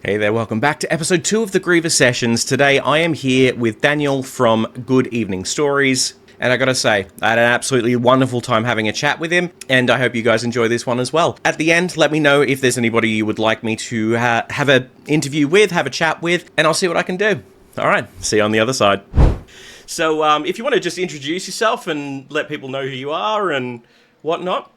Hey there, welcome back to episode 2 of the Griever Sessions. Today I am here with Daniel from Good Evening Stories, and I gotta say, I had an absolutely wonderful time having a chat with him, and I hope you guys enjoy this one as well. At the end, let me know if there's anybody you would like me to have an interview with, have a chat with, and I'll see what I can do. Alright, see you on the other side. So, if you want to just introduce yourself and let people know who you are and whatnot.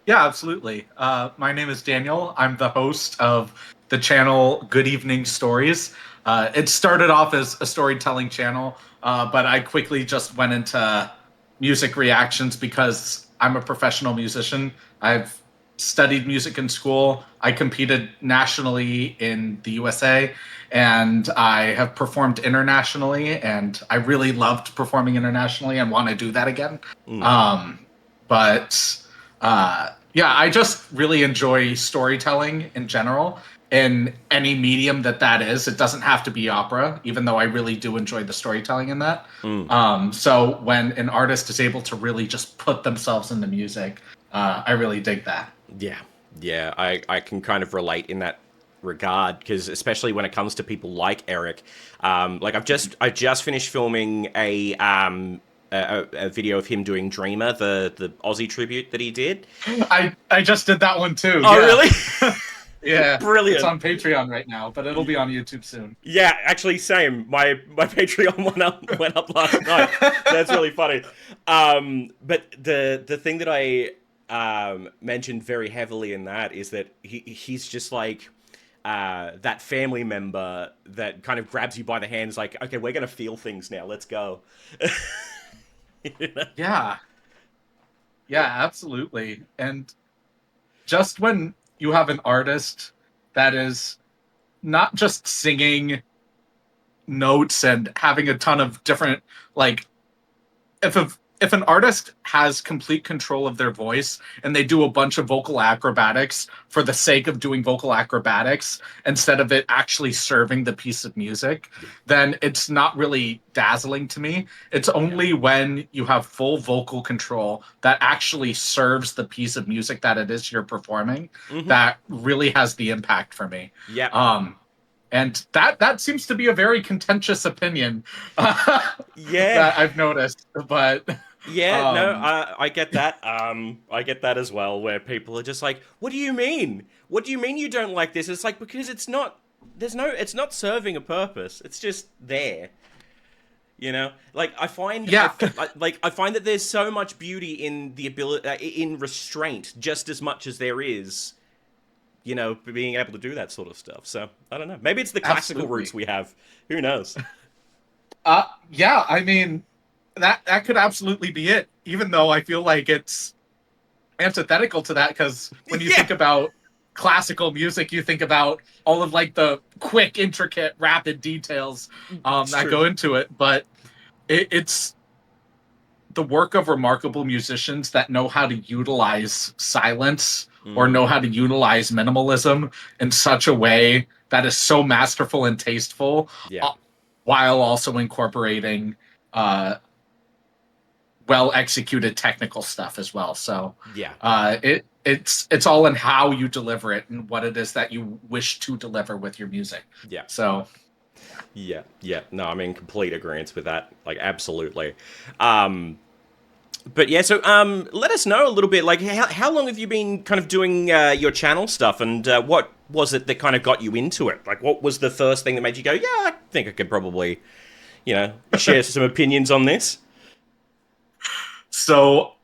Yeah, absolutely. My name is Daniel. I'm the host of the channel Good Evening Stories. It started off as a storytelling channel, but I quickly just went into music reactions because I'm a professional musician. I've studied music in school. I competed nationally in the USA, and I have performed internationally, and I really loved performing internationally and want to do that again. But yeah, I just really enjoy storytelling in general in any medium that is. It doesn't have to be opera, even though I really do enjoy the storytelling in that. So when an artist is able to really just put themselves into music, I really dig that. Yeah, I can kind of relate in that regard, because especially when it comes to people like Eric, like I just finished filming a video of him doing Dreamer, the Aussie tribute that he did. I just did that one too. Oh, really? Yeah, Brilliant. It's on Patreon right now, but it'll be on YouTube soon. Yeah, actually, same. My Patreon went up last night. That's really funny. But the thing that I mentioned very heavily in that is that he's just like that family member that kind of grabs you by the hands, like, okay, we're gonna feel things now. Let's go. You know? Yeah, absolutely. And just when you have an artist that is not just singing notes and having a ton of different, like, if an artist has complete control of their voice and they do a bunch of vocal acrobatics for the sake of doing vocal acrobatics instead of it actually serving the piece of music, then it's not really dazzling to me. It's only when you have full vocal control that actually serves the piece of music that it is you're performing that really has the impact for me. Yeah. And that seems to be a very contentious opinion Yeah. that I've noticed. But yeah, no, I get that. I get that as well, where people are just like, "What do you mean? What do you mean you don't like this?" It's like, because it's not. It's not serving a purpose. It's just there. You know, like I find, yeah, I find that there's so much beauty in the ability, in restraint, just as much as there is, you know, being able to do that sort of stuff. So I don't know. Maybe it's the classical absolutely. roots we have. Who knows? Yeah, I mean, that could absolutely be it. Even though I feel like it's antithetical to that, because when you think about classical music, you think about all of like the quick, intricate, rapid details that go into it. But it's the work of remarkable musicians that know how to utilize silence or know how to utilize minimalism in such a way that is so masterful and tasteful, Yeah. while also incorporating well executed technical stuff as well. So Yeah. It's all in how you deliver it and what it is that you wish to deliver with your music. Yeah. So Yeah. No, I'm in complete agreement with that. Like, absolutely. But yeah, so let us know a little bit. Like, how long have you been kind of doing your channel stuff, and what was it that kind of got you into it? Like, what was the first thing that made you go, yeah, I think I could probably, you know, share some opinions on this? So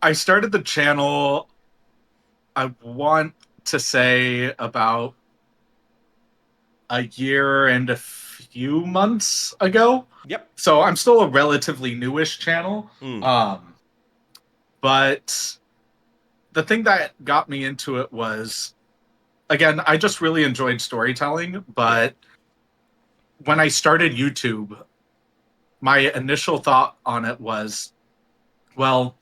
I started the channel, I want to say about a year and a few months ago. Yep. So I'm still a relatively newish channel. But the thing that got me into it was, again, I just really enjoyed storytelling. But when I started YouTube, my initial thought on it was, well,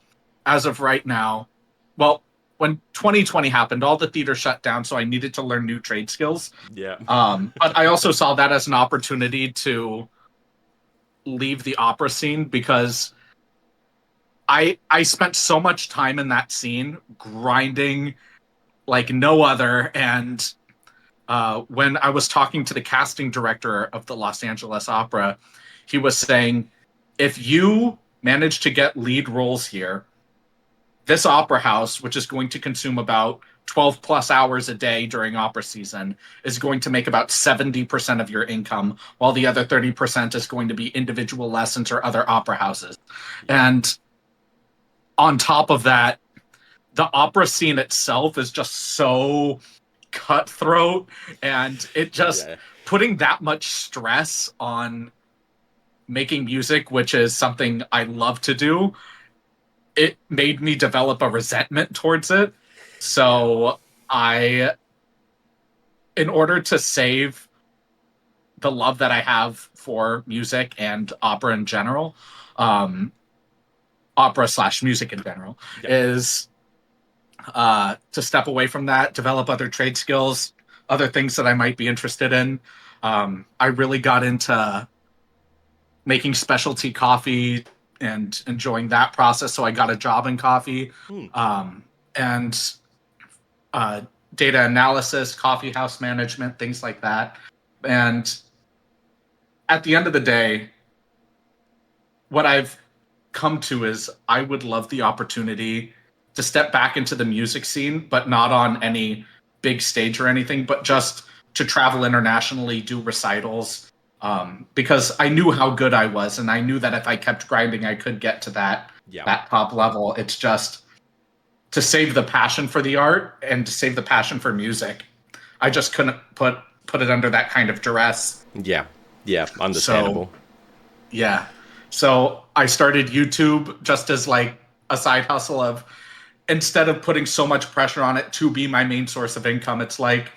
as of right now, well, when 2020 happened, all the theater shut down, so I needed to learn new trade skills. Yeah. But I also saw that as an opportunity to leave the opera scene, because I spent so much time in that scene grinding like no other, and when I was talking to the casting director of the Los Angeles Opera, he was saying, if you manage to get lead roles here, this opera house, which is going to consume about 12 plus hours a day during opera season, is going to make about 70% of your income, while the other 30% is going to be individual lessons or other opera houses. Yeah. And on top of that, the opera scene itself is just so cutthroat, and it just Yeah. putting that much stress on making music, which is something I love to do, it made me develop a resentment towards it. Yeah. So I, in order to save the love that I have for music and opera in general, um, opera slash music in general, Yeah. is to step away from that, develop other trade skills, other things that I might be interested in. I really got into making specialty coffee and enjoying that process. So I got a job in coffee, Hmm. and uh, data analysis, coffee house management, things like that. And at the end of the day, what I've come to is I would love the opportunity to step back into the music scene, but not on any big stage or anything, but just to travel internationally, do recitals. Because I knew how good I was, and I knew that if I kept grinding, I could get to Yeah. that top level. It's just to save the passion for the art and to save the passion for music. I just couldn't put it under that kind of duress. Yeah. Yeah. So Understandable. yeah. So I started YouTube just as like a side hustle of, instead of putting so much pressure on it to be my main source of income, it's like,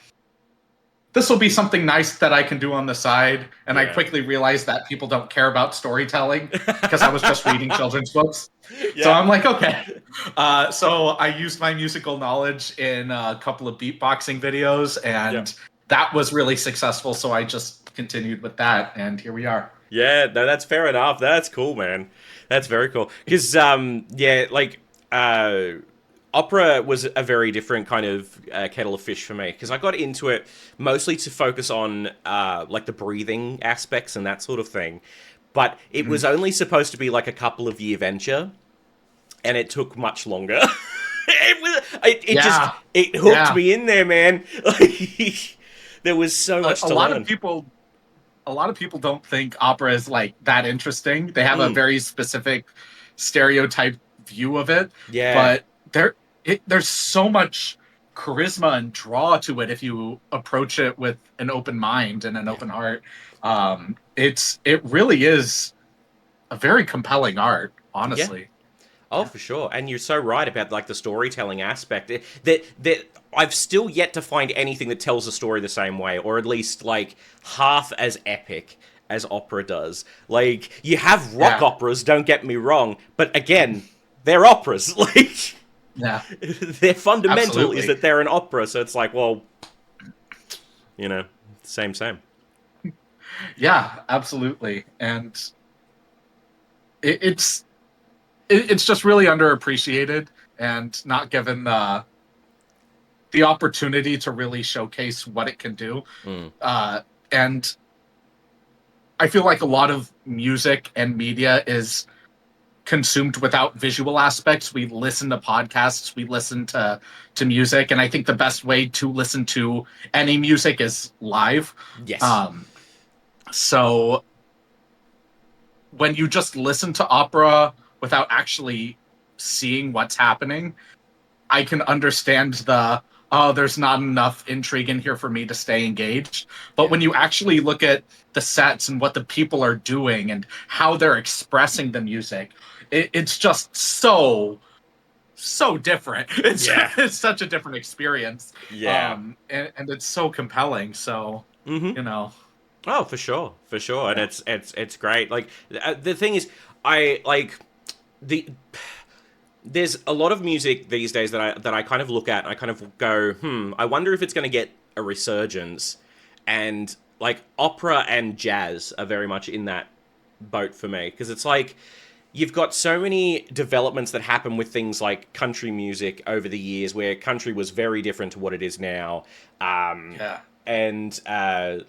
this will be something nice that I can do on the side. And I Yeah. quickly realized that people don't care about storytelling because I was just reading children's books. So Yeah. I'm like, okay. So I used my musical knowledge in a couple of beatboxing videos, Yeah. and that was really successful. So I just continued with that, and here we are. Yeah, no, that's fair enough. That's cool, man. That's very cool. Because, yeah, like, uh, opera was a very different kind of kettle of fish for me. Because I got into it mostly to focus on, like, the breathing aspects and that sort of thing. But it Mhm. was only supposed to be, like, a couple of year venture, and it took much longer. It just, Yeah, it hooked yeah. me in there, man. Like, there was so A, much a to lot of learn. people, a lot of people don't think opera is like that interesting. They have a Mm, very specific stereotype view of it, yeah. but there's so much charisma and draw to it if you approach it with an open mind and an Yeah. open heart. It really is a very compelling art, Yeah. honestly. Oh, Yeah. for sure. And you're so right about like the storytelling aspect. That I've still yet to find anything that tells a story the same way, or at least like half as epic as opera does. Like you have rock Yeah. operas, don't get me wrong, but again, they're operas. Like Yeah. their fundamental is Absolutely. that they're an opera, so it's like, well, you know, same same. Yeah, absolutely. And it, it's it's just really underappreciated and not given the opportunity to really showcase what it can do. Mm. And I feel like a lot of music and media is consumed without visual aspects. We listen to podcasts, we listen to music, and I think the best way to listen to any music is live. Yes. Um, so when you just listen to opera without actually seeing what's happening, I can understand the, oh, there's not enough intrigue in here for me to stay engaged. But Yeah. when you actually look at the sets and what the people are doing and how they're expressing the music, it's just so different. Yeah. It's such a different experience, Yeah. and it's so compelling. So Mm-hmm. you know, Oh, for sure, for sure, and yeah, it's great. Like the thing is, I like the there's a lot of music these days that I kind of look at and I kind of go, I wonder if it's going to get a resurgence. And like opera and jazz are very much in that boat for me because it's like you've got so many developments that happen with things like country music over the years where country was very different to what it is now. Um, yeah, and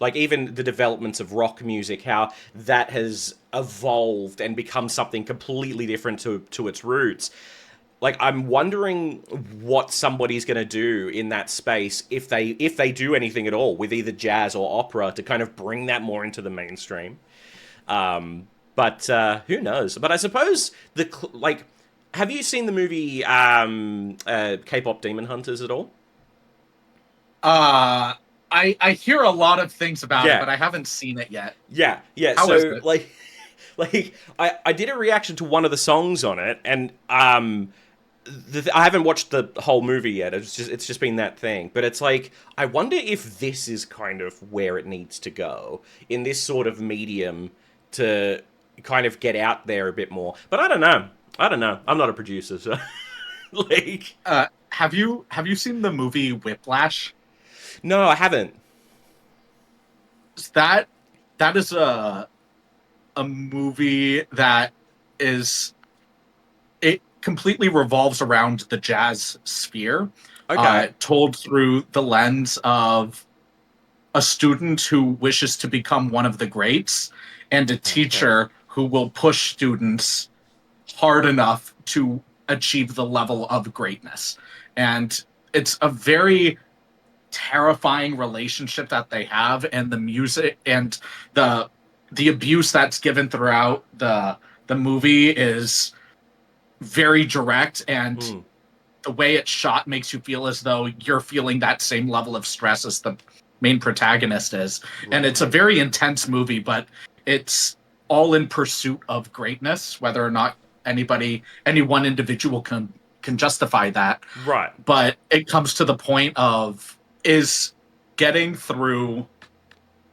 like even the developments of rock music, how that has evolved and become something completely different to its roots. Like I'm wondering what somebody's going to do in that space if they do anything at all with either jazz or opera to kind of bring that more into the mainstream. But who knows? But I suppose like, have you seen the movie K-pop Demon Hunters at all? Uh, I hear a lot of things about it, Yeah, but I haven't seen it yet. yeah. How is So it? like, like I did a reaction to one of the songs on it, and I haven't watched the whole movie yet. It's just been that thing. But it's like I wonder if this is kind of where it needs to go in this sort of medium to kind of get out there a bit more. But I don't know. I don't know. I'm not a producer, so like Have you seen the movie Whiplash? no, I haven't. That that is a movie that is it completely revolves around the jazz sphere, Okay. told through the lens of a student who wishes to become one of the greats and a Okay. teacher who will push students hard enough to achieve the level of greatness. And it's a very terrifying relationship that they have, and the music and the the abuse that's given throughout the movie is very direct, and Hmm. the way it's shot makes you feel as though you're feeling that same level of stress as the main protagonist is. And it's a Right. very intense movie, but it's all in pursuit of greatness, whether or not any one individual can justify that. Right. But it comes to the point of, is getting through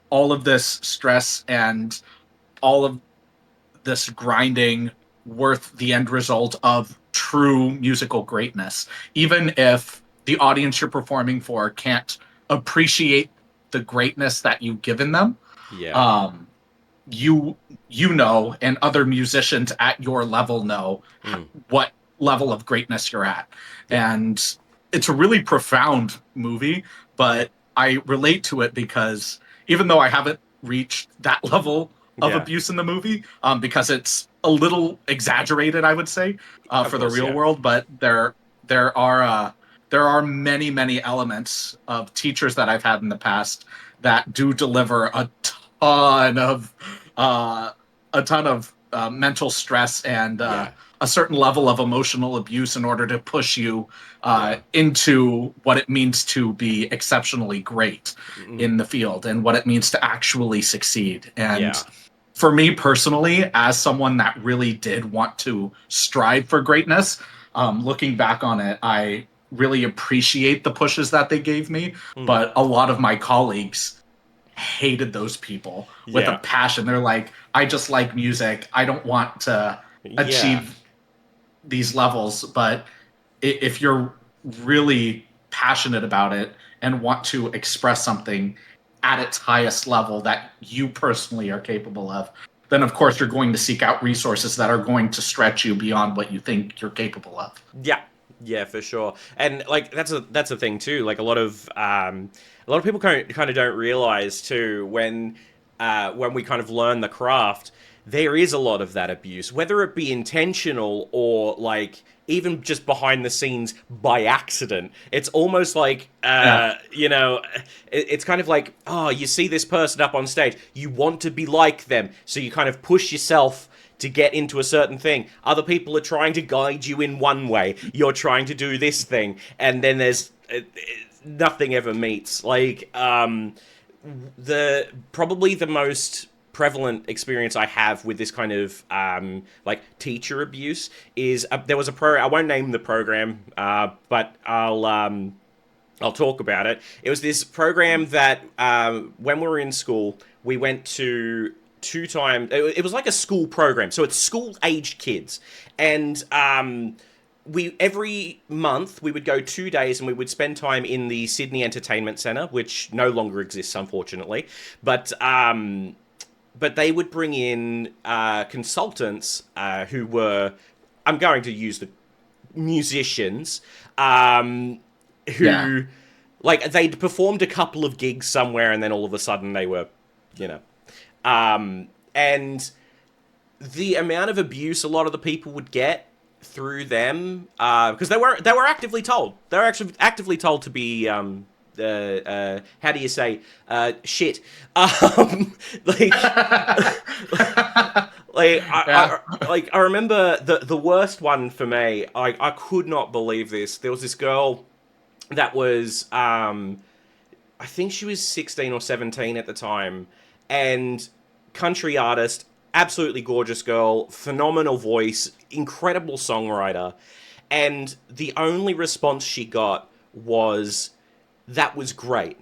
all of this stress and all of this grinding worth the end result of true musical greatness, even if the audience you're performing for can't appreciate the greatness that you've given them. Yeah. um, you you know, and other musicians at your level know Hmm. what level of greatness you're at. Yeah. And it's a really profound movie, but I relate to it because even though I haven't reached that level of Yeah. abuse in the movie, because it's a little exaggerated, I would say, Of for the course. real Yeah. world. But there are there are many elements of teachers that I've had in the past that do deliver ton of uh, a ton of mental stress and Yeah. a certain level of emotional abuse in order to push you Yeah. into what it means to be exceptionally great Mm. in the field and what it means to actually succeed. And Yeah. for me personally, as someone that really did want to strive for greatness, looking back on it, I really appreciate the pushes that they gave me. Mm. But a lot of my colleagues hated those people with a Yeah. passion. They're like, I just like music. I don't want to Yeah. achieve these levels. But if you're really passionate about it and want to express something at its highest level that you personally are capable of, then of course you're going to seek out resources that are going to stretch you beyond what you think you're capable of. Yeah, yeah, for sure. And like that's a thing too. Like a lot of people kind of don't realize too when we kind of learn the craft, there is a lot of that abuse, whether it be intentional or like even just behind the scenes by accident. It's almost like Yeah. it's kind of like, oh, you see this person up on stage, you want to be like them, so you kind of push yourself to get into a certain thing. Other people are trying to guide you in one way. You're trying to do this thing, and then there's nothing ever meets. Like the probably the most prevalent experience I have with this kind of like teacher abuse is there was a pro. I won't name the program, but I'll talk about it. It was this program that when we were in school, we went to two times. It was like a school program, so it's school aged kids, and we every month we would go 2 days and we would spend time in the Sydney Entertainment Centre, which no longer exists, unfortunately. But they would bring in consultants who were, I'm going to use the musicians, Yeah. who Like they'd performed a couple of gigs somewhere, and then all of a sudden they were, you know, and the amount of abuse a lot of the people would get through them, because they were actively told, they were actually actively told to be how do you say, shit, like Yeah. I remember the worst one for me. I could not believe this. There was this girl that was I think she was 16 or 17 at the time, and country artist, absolutely gorgeous girl, phenomenal voice, incredible songwriter. And the only response she got was, "That was great,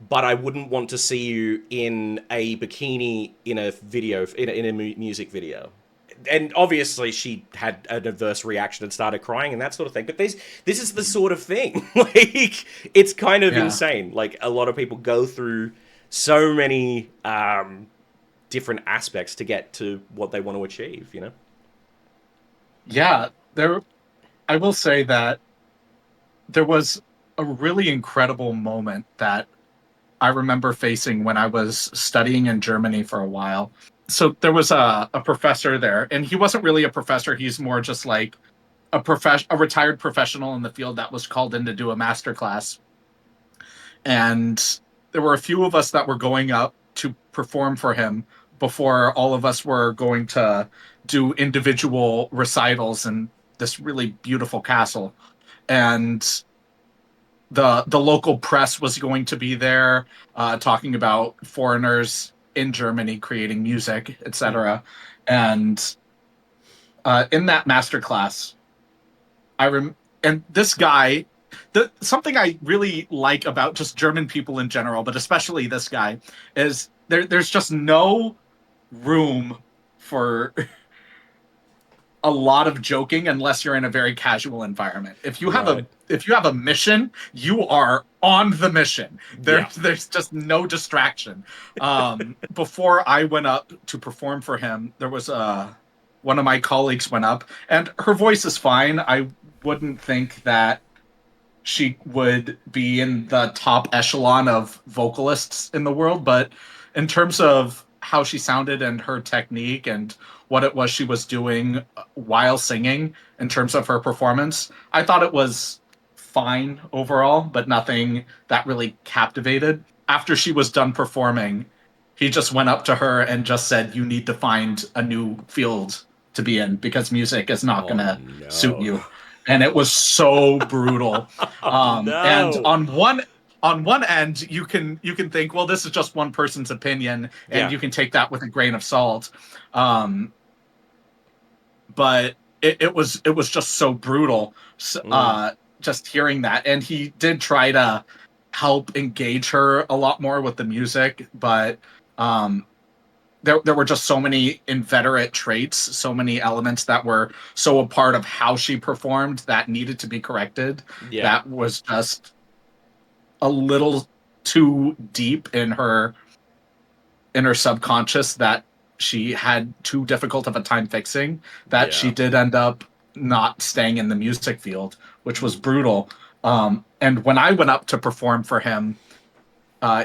but I wouldn't want to see you in a bikini in a video, in a music video." And obviously she had an adverse reaction and started crying and that sort of thing. But this is the sort of thing, like, it's kind of Yeah. insane. Like, a lot of people go through so many different aspects to get to what they want to achieve, you know? Yeah. I will say that there was a really incredible moment that I remember facing when I was studying in Germany for a while. So there was a professor there, and he wasn't really a professor. He's more just like a retired professional in the field that was called in to do a master class. And there were a few of us that were going up to perform for him before all of us were going to do individual recitals in this really beautiful castle. And the local press was going to be there, talking about foreigners in Germany creating music, Mm. etc. And in that master class, and this guy, something I really like about just German people in general, but especially this guy, is there's just no room for a lot of joking unless you're in a very casual environment. Right. If you have a mission, you are on the mission. Yeah. There's just no distraction. Before I went up to perform for him, there was one of my colleagues went up, and her voice is fine. I wouldn't think that she would be in the top echelon of vocalists in the world, but in terms of how she sounded and her technique and what it was she was doing while singing in terms of her performance, I thought it was fine overall, but nothing that really captivated. After she was done performing, he just went up to her and just said, "You need to find a new field to be in because music is not going Oh to suit no. you." And it was so brutal. Oh And no. on one end, you can think, well, this is just one person's opinion, and Yeah. you can take that with a grain of salt. Um, but it was just so brutal. Mm. Just hearing that, and he did try to help engage her a lot more with the music, but um, there were just so many inveterate traits, so many elements that were so a part of how she performed that needed to be corrected. Yeah. That was just a little too deep in her subconscious that she had too difficult of a time fixing, that she Yeah. did end up not staying in the music field, which was brutal. And when I went up to perform for him,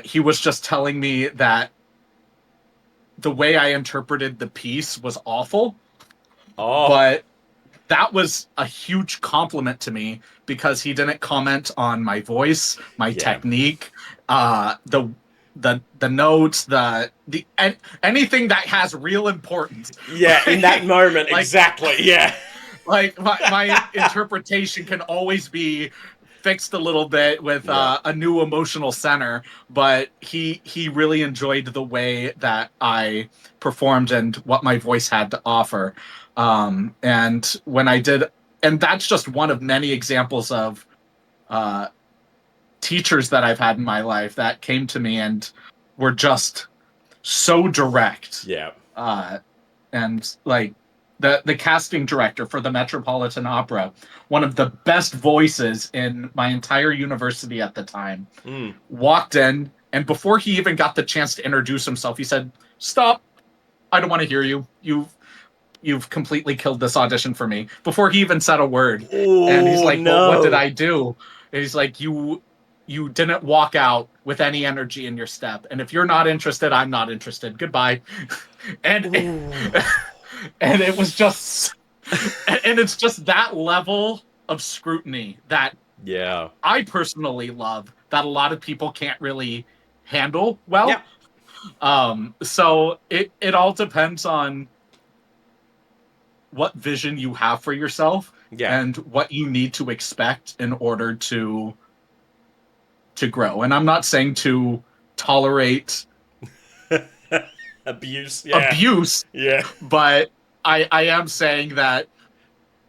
he was just telling me that the way I interpreted the piece was awful, Oh. but that was a huge compliment to me because he didn't comment on my voice, my Yeah. technique, the notes, the anything that has real importance. Yeah, in that moment, like exactly. Yeah. like my interpretation can always be fixed a little bit with Yeah. a new emotional center, but he really enjoyed the way that I performed and what my voice had to offer. And when I did, and that's just one of many examples of uh, teachers that I've had in my life that came to me and were just so direct, Yeah. uh, and like the casting director for the Metropolitan Opera, one of the best voices in my entire university at the time, Mm. walked in, and before he even got the chance to introduce himself, he said, "Stop! I don't want to hear you. You've completely killed this audition for me." Before he even said a word, and he's Oh like, "Well, what did no. I do?" And he's like, you didn't walk out with any energy in your step. And if you're not interested, I'm not interested. Goodbye. and Ooh. and it was just and it's just that level of scrutiny that Yeah. I personally love that a lot of people can't really handle well. Yeah. So it all depends on what vision you have for yourself Yeah. and what you need to expect in order to grow. And I'm not saying to tolerate Abuse. Yeah. abuse, Yeah. but I am saying that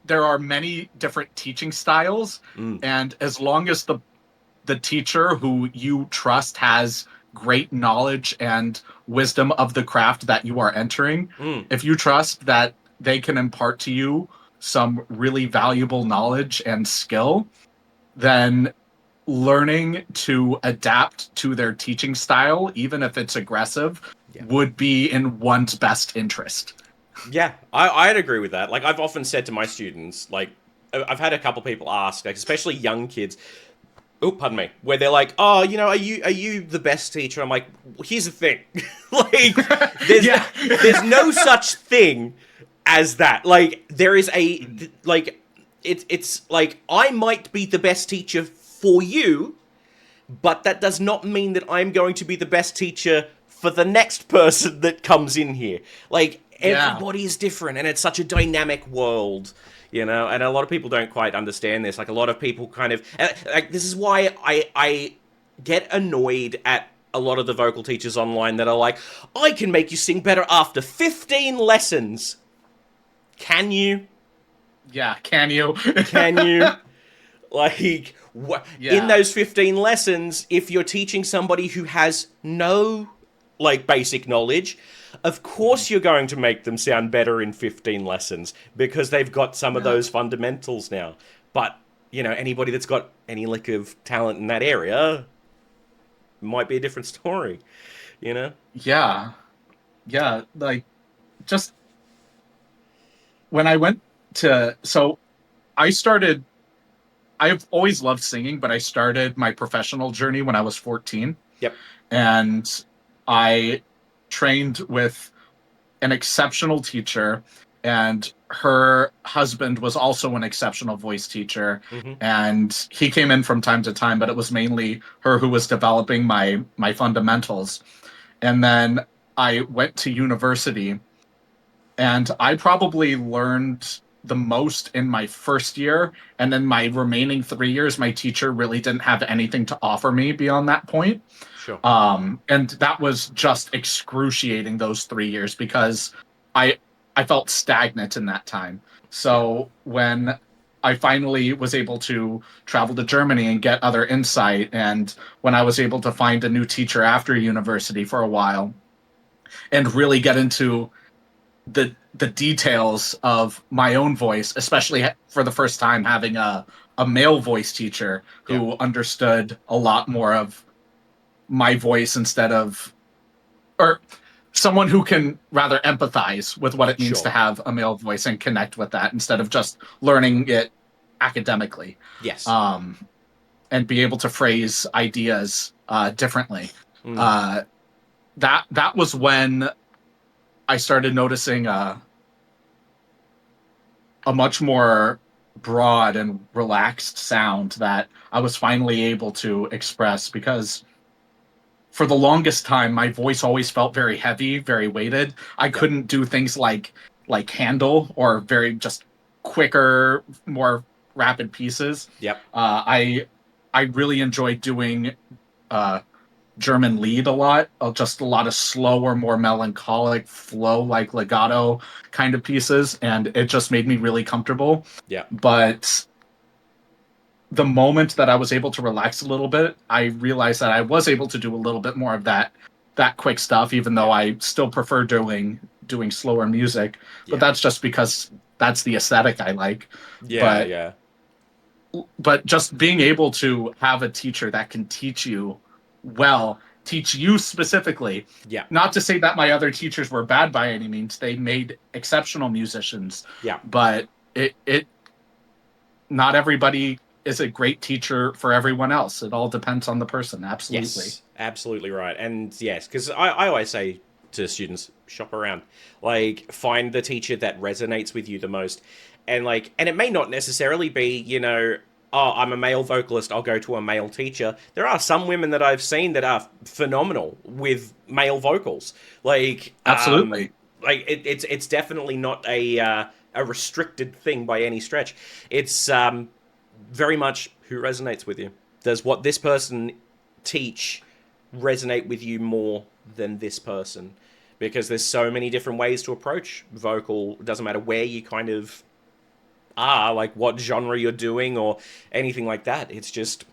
there are many different teaching styles, Mm. and as long as the teacher who you trust has great knowledge and wisdom of the craft that you are entering, Mm. if you trust that they can impart to you some really valuable knowledge and skill, then learning to adapt to their teaching style, even if it's aggressive, Yeah. would be in one's best interest. Yeah, I'd agree with that. Like, I've often said to my students, like, I've had a couple people ask, like, especially young kids, oh, pardon me, where they're like, oh, are you the best teacher? I'm like, well, here's the thing. Like, there's, Yeah. there's no such thing as that. Like, there is like, it's like, I might be the best teacher for you, but that does not mean that I'm going to be the best teacher for the next person that comes in here. Like, Yeah. everybody is different, and it's such a dynamic world, and a lot of people don't quite understand this. Like, a lot of people kind of, like, this is why I get annoyed at a lot of the vocal teachers online that are like, I can make you sing better after 15 lessons. Can you? Yeah, can you? Can you? Like, in Yeah. those 15 lessons, if you're teaching somebody who has no, like, basic knowledge, of course you're going to make them sound better in 15 lessons because they've got some of Yeah. those fundamentals now. But, anybody that's got any lick of talent in that area might be a different story, you know? Yeah. Yeah. Like, just when I went so I started, I've always loved singing, but I started my professional journey when I was 14. Yep. And I trained with an exceptional teacher, and her husband was also an exceptional voice teacher. Mm-hmm. And he came in from time to time, but it was mainly her who was developing my fundamentals. And then I went to university, and I probably learned the most in my first year. And then my remaining 3 years, my teacher really didn't have anything to offer me beyond that point. Sure. And that was just excruciating, those 3 years, because I I felt stagnant in that time. Yeah. So when I finally was able to travel to Germany and get other insight, and when I was able to find a new teacher after university for a while and really get into the details of my own voice, especially for the first time having a male voice teacher Yeah. who understood a lot more of my voice, instead of, or someone who can rather empathize with what it means to Sure. have a male voice and connect with that instead of just learning it academically, Yes. um, and be able to phrase ideas differently. Mm. Uh, that was when I started noticing a much more broad and relaxed sound that I was finally able to express, because for the longest time my voice always felt very heavy, very weighted. I Yep. couldn't do things like handle or very just quicker, more rapid pieces. Yep. I really enjoyed doing uh German lead a lot, just a lot of slower, more melancholic flow, like legato kind of pieces, and it just made me really comfortable. Yep. But the moment that I was able to relax a little bit, I realized that I was able to do a little bit more of that quick stuff, even though Yep. I still prefer doing slower music. But Yeah. that's just because that's the aesthetic I like. Yeah. But Yeah. just being able to have a teacher that can teach you well, teach you specifically. Yeah. Not to say that my other teachers were bad by any means. They made exceptional musicians, Yeah. but it not everybody is a great teacher for everyone else. It all depends on the person. Absolutely. Yes, absolutely right. And yes, because I always say to students, shop around. Like, find the teacher that resonates with you the most. And like, and it may not necessarily be, oh, I'm a male vocalist, I'll go to a male teacher. There are some women that I've seen that are phenomenal with male vocals. Absolutely. It's definitely not a restricted thing by any stretch. It's very much who resonates with you. Does what this person teach resonate with you more than this person? Because there's so many different ways to approach vocal. It doesn't matter where you kind of are, like what genre you're doing or anything like that. It's just,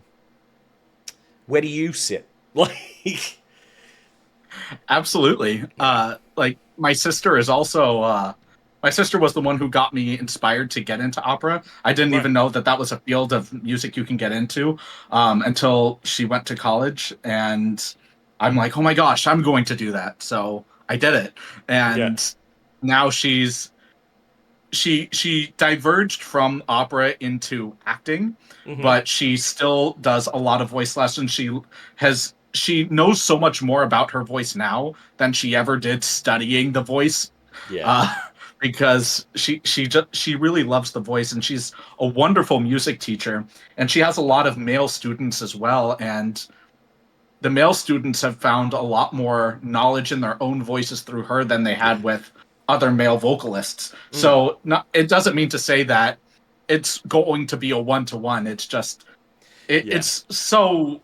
where do you sit? Like, Absolutely. yeah, Like my sister is also my sister was the one who got me inspired to get into opera. I didn't right, even know that that was a field of music you can get into until she went to college, and I'm like, oh my gosh, I'm going to do that. So I did it, yeah, and now she diverged from opera into acting, mm-hmm, but she still does a lot of voice lessons. She knows so much more about her voice now than she ever did studying the voice, yeah, uh, because she really loves the voice, and she's a wonderful music teacher, and she has a lot of male students as well, and the male students have found a lot more knowledge in their own voices through her than they yeah, had with other male vocalists. mm, So it doesn't mean to say that it's going to be a one-to-one. It's just yeah. it's so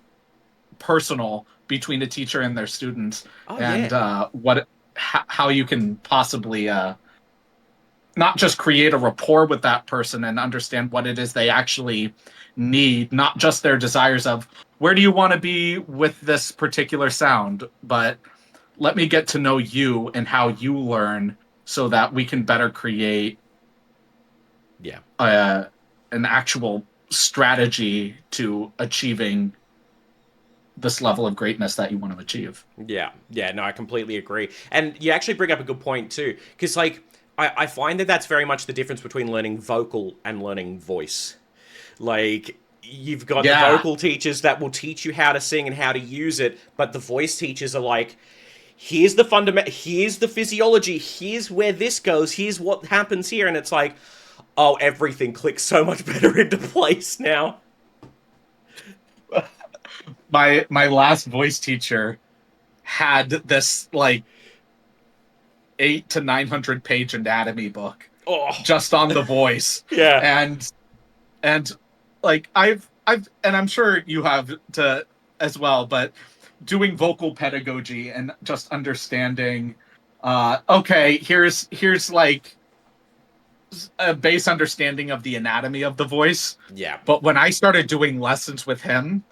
personal between a teacher and their students, Oh and yeah, how you can possibly not just create a rapport with that person and understand what it is they actually need, not just their desires of where do you want to be with this particular sound, but let me get to know you and how you learn so that we can better create yeah. uh, an actual strategy to achieving this level of greatness that you want to achieve. Yeah, yeah, no, I completely agree. And you actually bring up a good point too, because like I find that that's very much the difference between learning vocal and learning voice. Like, you've got the Yeah, vocal teachers that will teach you how to sing and how to use it, but the voice teachers are like, here's the fundament, here's the physiology, here's where this goes, here's what happens here, and it's like, oh, everything clicks so much better into place now. my last voice teacher had this like 800 to 900 page anatomy book Oh, just on the voice, yeah, and and like I've and I'm sure you have to as well, but doing vocal pedagogy and just understanding okay, here's like a base understanding of the anatomy of the voice, yeah, but when I started doing lessons with him,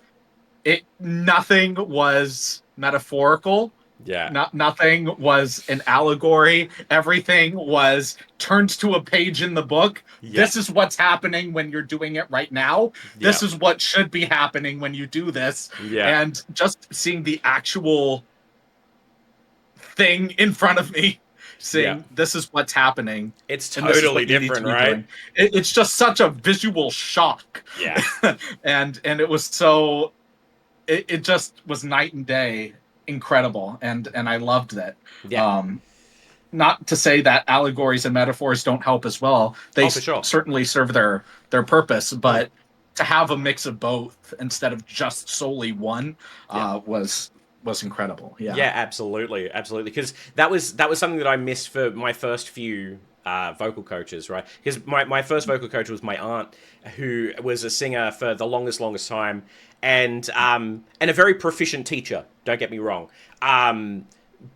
it nothing was metaphorical. yeah, Nothing was an allegory. Everything was turned to a page in the book. yeah, This is what's happening when you're doing it right now. yeah, This is what should be happening when you do this. yeah, And just seeing the actual thing in front of me yeah. saying, this is what's happening. It's And this is totally what you need to different, be right? doing. It's just such a visual shock. Yeah, And it was so it just was night and day incredible, and I loved that. yeah. um Not to say that allegories and metaphors don't help as well. They Oh, for sure. certainly serve their purpose, Mm, but to have a mix of both instead of just solely one yeah. was incredible. Yeah. Yeah, absolutely, absolutely. Because that was something that I missed for my first few vocal coaches, right? Because my first vocal coach was my aunt, who was a singer for the longest time, and a very proficient teacher. Don't get me wrong,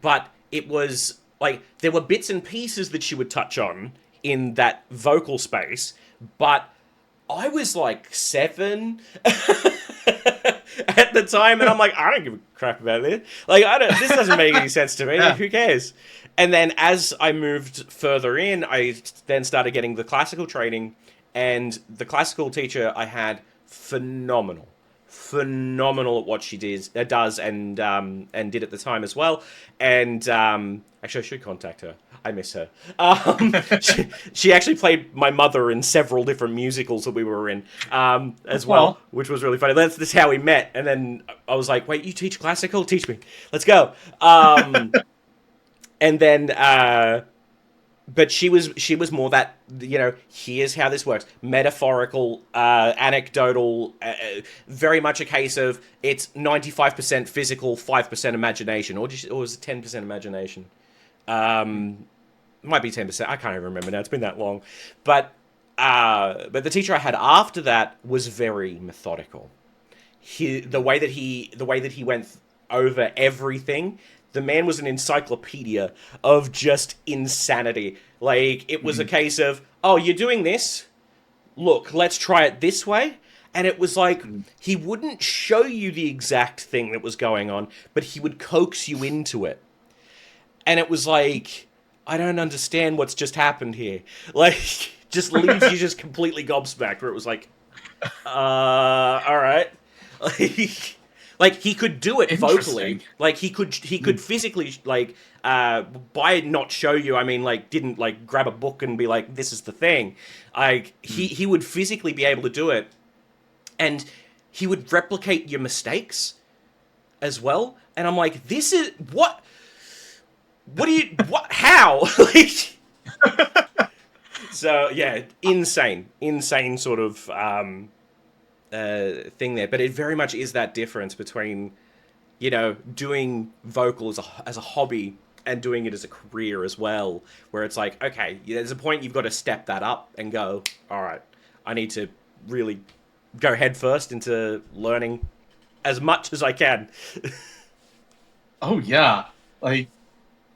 but it was like there were bits and pieces that she would touch on in that vocal space, but I was like 7 at the time, and I'm like, I don't give a crap about this. Like, I don't. This doesn't make any sense to me. Yeah. Who cares? And then as I moved further in, I then started getting the classical training, and the classical teacher I had, phenomenal, phenomenal at what she does, and did at the time as well. And actually, I should contact her. I miss her. She actually played my mother in several different musicals that we were in, as well, Well, which was really funny. That's how we met. And then I was like, "Wait, you teach classical? Teach me. Let's go." And then but she was more that, here's how this works, metaphorical, anecdotal, very much a case of it's 95% physical, 5% imagination, or was it 10% imagination? Might be 10%. I can't even remember now. It's been that long. But the teacher I had after that was very methodical. The way that he went over everything, the man was an encyclopedia of just insanity. Like, it was a case of, oh, you're doing this, look, let's try it this way. And it was like, he wouldn't show you the exact thing that was going on, but he would coax you into it. And it was like, I don't understand what's just happened here. Like, just leaves you just completely gobsmacked, where it was like, all right. Like he could do it vocally. interesting. Like he could physically, like, by not show you, I mean, like, didn't like grab a book and be like, this is the thing. Like, he would physically be able to do it, and he would replicate your mistakes as well. And I'm like, this is what do you, what, how? Like, so yeah, insane sort of thing there. But it very much is that difference between, doing vocal as a hobby and doing it as a career as well, where it's like, okay, there's a point you've got to step that up and go, all right, I need to really go head first into learning as much as I can. Oh yeah, like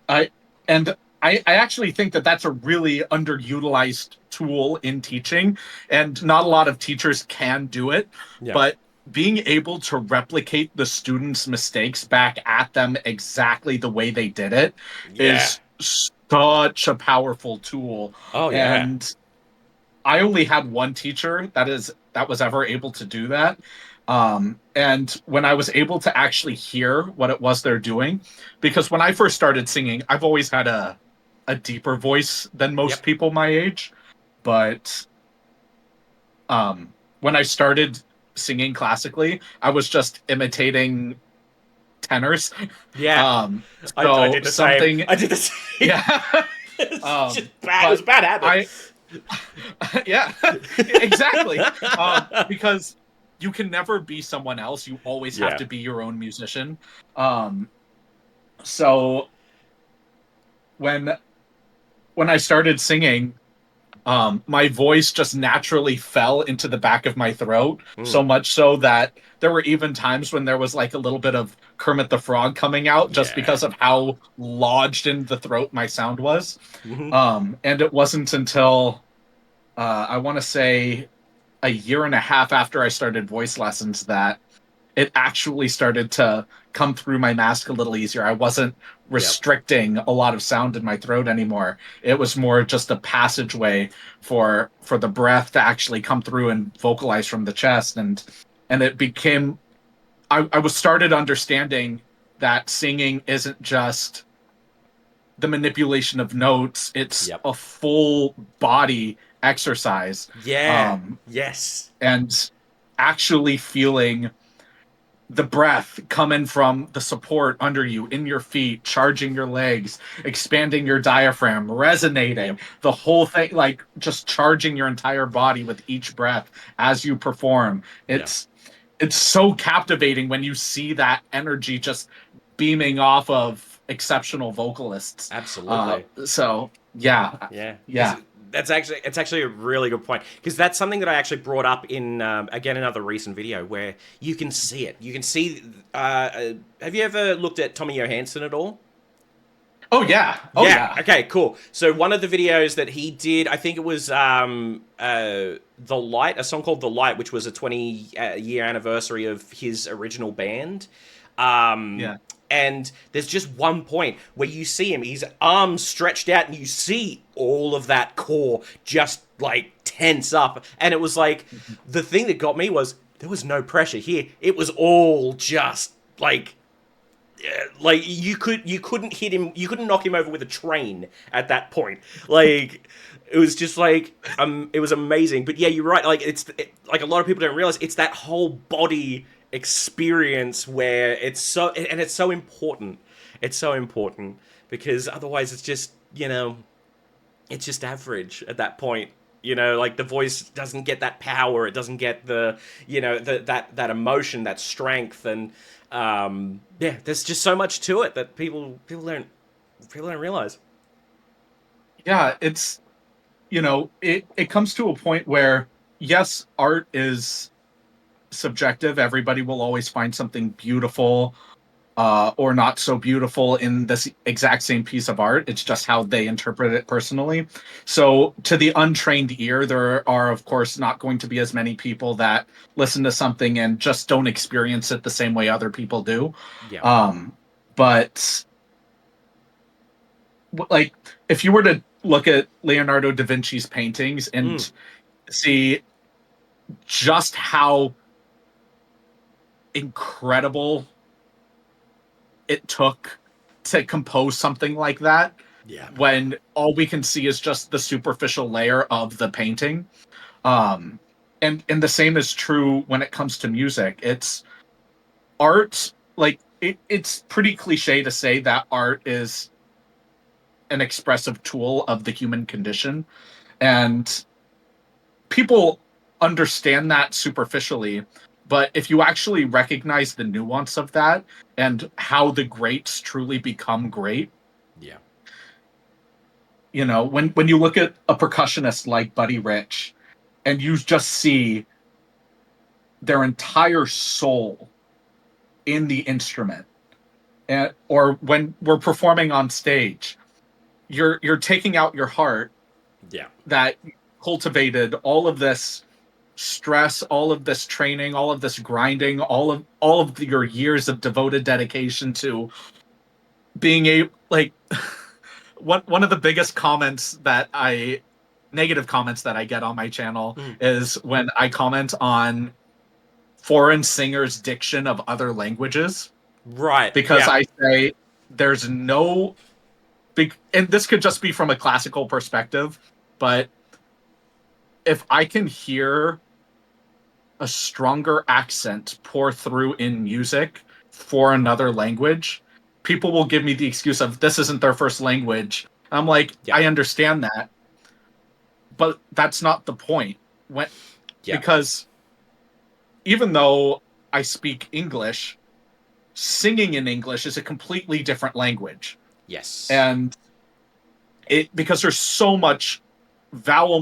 I and I actually think that that's a really underutilized tool in teaching, and not a lot of teachers can do it. Yeah. But being able to replicate the students' mistakes back at them exactly the way they did it Yeah. is such a powerful tool. Oh yeah. And I only had one teacher that was ever able to do that. And when I was able to actually hear what it was they're doing, because when I first started singing, I've always had a deeper voice than most Yep. people my age. But when I started singing classically, I was just imitating tenors. Yeah. I So did the same. something, I did the same. yeah. It's um, just bad. It was but a bad habit. I, yeah, exactly. Because you can never be someone else. You always have Yeah. to be your own musician. Um, so when when I started singing, my voice just naturally fell into the back of my throat, so Mm. much so that there were even times when there was like a little bit of Kermit the Frog coming out just Yeah. because of how lodged in the throat my sound was. Hmm. And it wasn't until I want to say a year and a half after I started voice lessons that it actually started to come through my mask a little easier. I wasn't Yep. restricting a lot of sound in my throat anymore. It was more just a passageway for the breath to actually come through and vocalize from the chest. And it became I was started understanding that singing isn't just the manipulation of notes, it's Yep. a full body exercise. Yeah. Um, Yes. and actually feeling the breath coming from the support under you in your feet, charging your legs, expanding your diaphragm, resonating, Yep. the whole thing, like just charging your entire body with each breath as you perform. Yeah. It's so captivating when you see that energy just beaming off of exceptional vocalists. Absolutely. So yeah, Yeah. yeah. It's actually a really good point, because that's something that I actually brought up in, again, another recent video, where you can see it. You can see. Have you ever looked at Tommy Johansson at all? Oh yeah, oh Yeah. yeah. Okay. Cool. So one of the videos that he did, I think it was "The Light," a song called "The Light," which was a 20-year anniversary of his original band. Um, Yeah. and there's just one point where you see him, his arms stretched out, and you see all of that core just like tense up. And it was like, the thing that got me was there was no pressure here. It was all just like you couldn't hit him, you couldn't knock him over with a train at that point. Like it was just like it was amazing. But yeah, you're right. Like like a lot of people don't realize it's that whole body experience where it's so, and it's so important. It's so important because otherwise it's just, it's just average at that point. Like the voice doesn't get that power. It doesn't get the, that emotion, that strength, and yeah, there's just so much to it that people don't realize. Yeah, it's, it comes to a point where, yes, art is subjective. Everybody will always find something beautiful, or not so beautiful in this exact same piece of art. It's just how they interpret it personally. So, to the untrained ear, there are, of course, not going to be as many people that listen to something and just don't experience it the same way other people do. Yeah. But like, if you were to look at Leonardo da Vinci's paintings Mm. and see just how incredible it took to compose something like that, Yeah. when all we can see is just the superficial layer of the painting. um and the same is true when it comes to music. It's art, like it's pretty cliche to say that art is an expressive tool of the human condition, and people understand that superficially. But if you actually recognize the nuance of that and how the greats truly become great, Yeah. when you look at a percussionist like Buddy Rich and you just see their entire soul in the instrument, and or when we're performing on stage, you're taking out your heart Yeah. that cultivated all of this stress, all of this training, all of this grinding, all of your years of devoted dedication to being a like one of the biggest comments that I negative comments that I get on my channel Mm. is when I comment on foreign singers' diction of other languages, Right. because Yeah. I say there's no big, and this could just be from a classical perspective, but if I can hear a stronger accent pour through in music for another language, people will give me the excuse of this isn't their first language. I'm like, Yeah. I understand that, but that's not the point. When Yeah. Because even though I speak English, singing in English is a completely different language. Yes. And it because there's so much vowel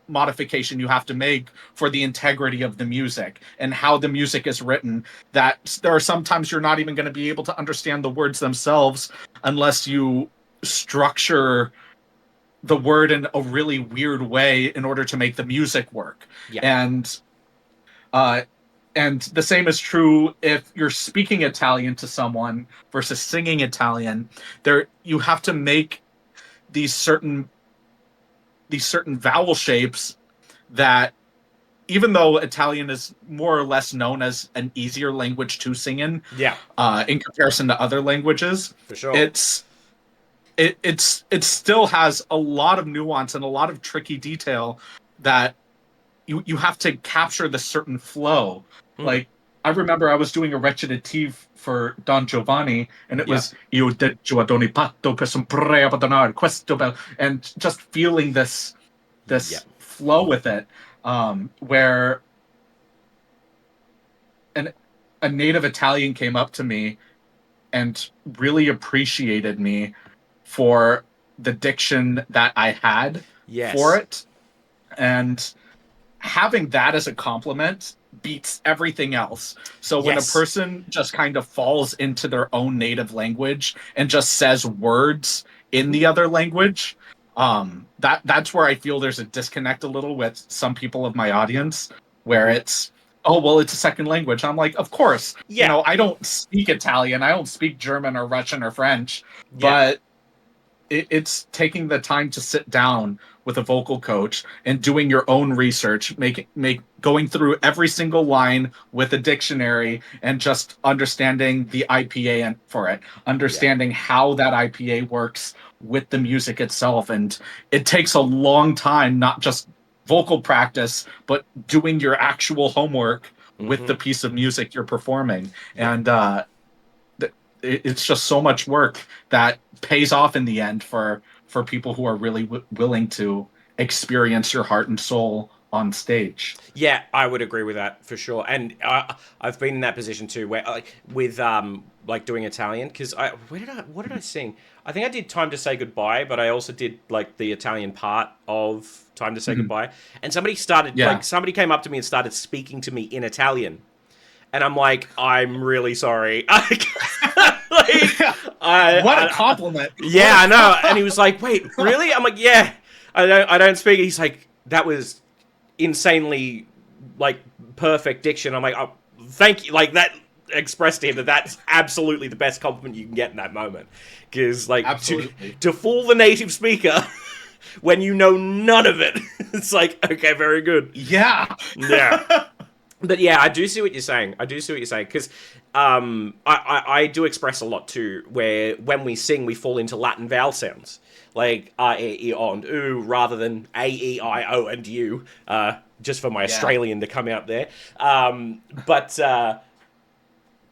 modification you have to make for the integrity of the music and how the music is written, that there are sometimes you're not even going to be able to understand the words themselves unless you structure the word in a really weird way in order to make the music work. Yeah. And uh and the same is true if you're speaking Italian to someone versus singing Italian. There you have to make these certain vowel shapes that, even though Italian is more or less known as an easier language to sing Yeah. in comparison to other languages, For sure. it's it still has a lot of nuance and a lot of tricky detail that you have to capture the certain flow. Mm. Like, I remember I was doing a recitative for Don Giovanni, and it Yeah. was io deggio ad ogni patto per sempre abbandonare questo bel, and just feeling Yeah. this flow with it, where an a native Italian came up to me and really appreciated me for the diction that I had for Yes. it, and having that as a compliment beats everything else. So when a Yes. person just kind of falls into their own native language and just says words in Hmm. the other language, that's where I feel there's a disconnect a little with some people of my audience, where Hmm. it's, oh well, it's a second language. I'm like, of course, Yeah. I don't speak Italian, I don't speak German or Russian or French, Yeah. but it's taking the time to sit down with a vocal coach and doing your own research, going through every single line with a dictionary and just understanding the IPA for it, Yeah. understanding how that IPA works with the music itself. And it takes a long time, not just vocal practice, but doing your actual homework with Mm-hmm. the piece of music you're performing. Yeah. And it's just so much work that pays off in the end for people who are really willing to experience your heart and soul on stage. Yeah, I would agree with that for sure. And I've been in that position too, where like with like doing Italian, because I what did I sing? I think I did "Time to Say Goodbye," but I also did like the Italian part of "Time to Say Mhm. Goodbye." And somebody came up to me and started speaking to me in Italian, and I'm like, I'm really sorry. like, What a I compliment. yeah, I know. And he was like, wait, really? I'm like, yeah. I don't speak. He's like, that was insanely like perfect diction. I'm like, oh, thank you. Like that expressed to him that that's absolutely the best compliment you can get in that moment, because like Absolutely. to fool the native speaker when you know none of it, it's like, okay, very good. Yeah. Yeah. But yeah, I do see what you're saying. I do see what you're saying, because I do express a lot too, where when we sing, we fall into Latin vowel sounds like a, e, o, and u, rather than a, e, I, o, and u. Just for my Yeah. Australian to come out there.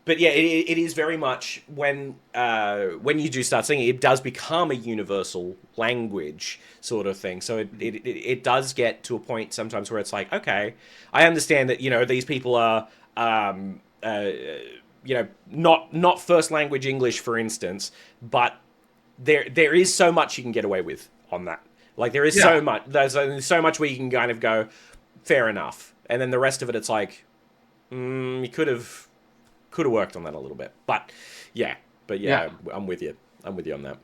But yeah, it is very much when you do start singing, it does become a universal language sort of thing. So it does get to a point sometimes where it's like, okay, I understand that these people are not first language English, for instance, but there is so much you can get away with on that. Like there is Yeah. so much. There's so much where you can kind of go, fair enough, and then the rest of it, it's like, you could have worked on that a little bit. Yeah, but Yeah. yeah, I'm with you. I'm with you on that.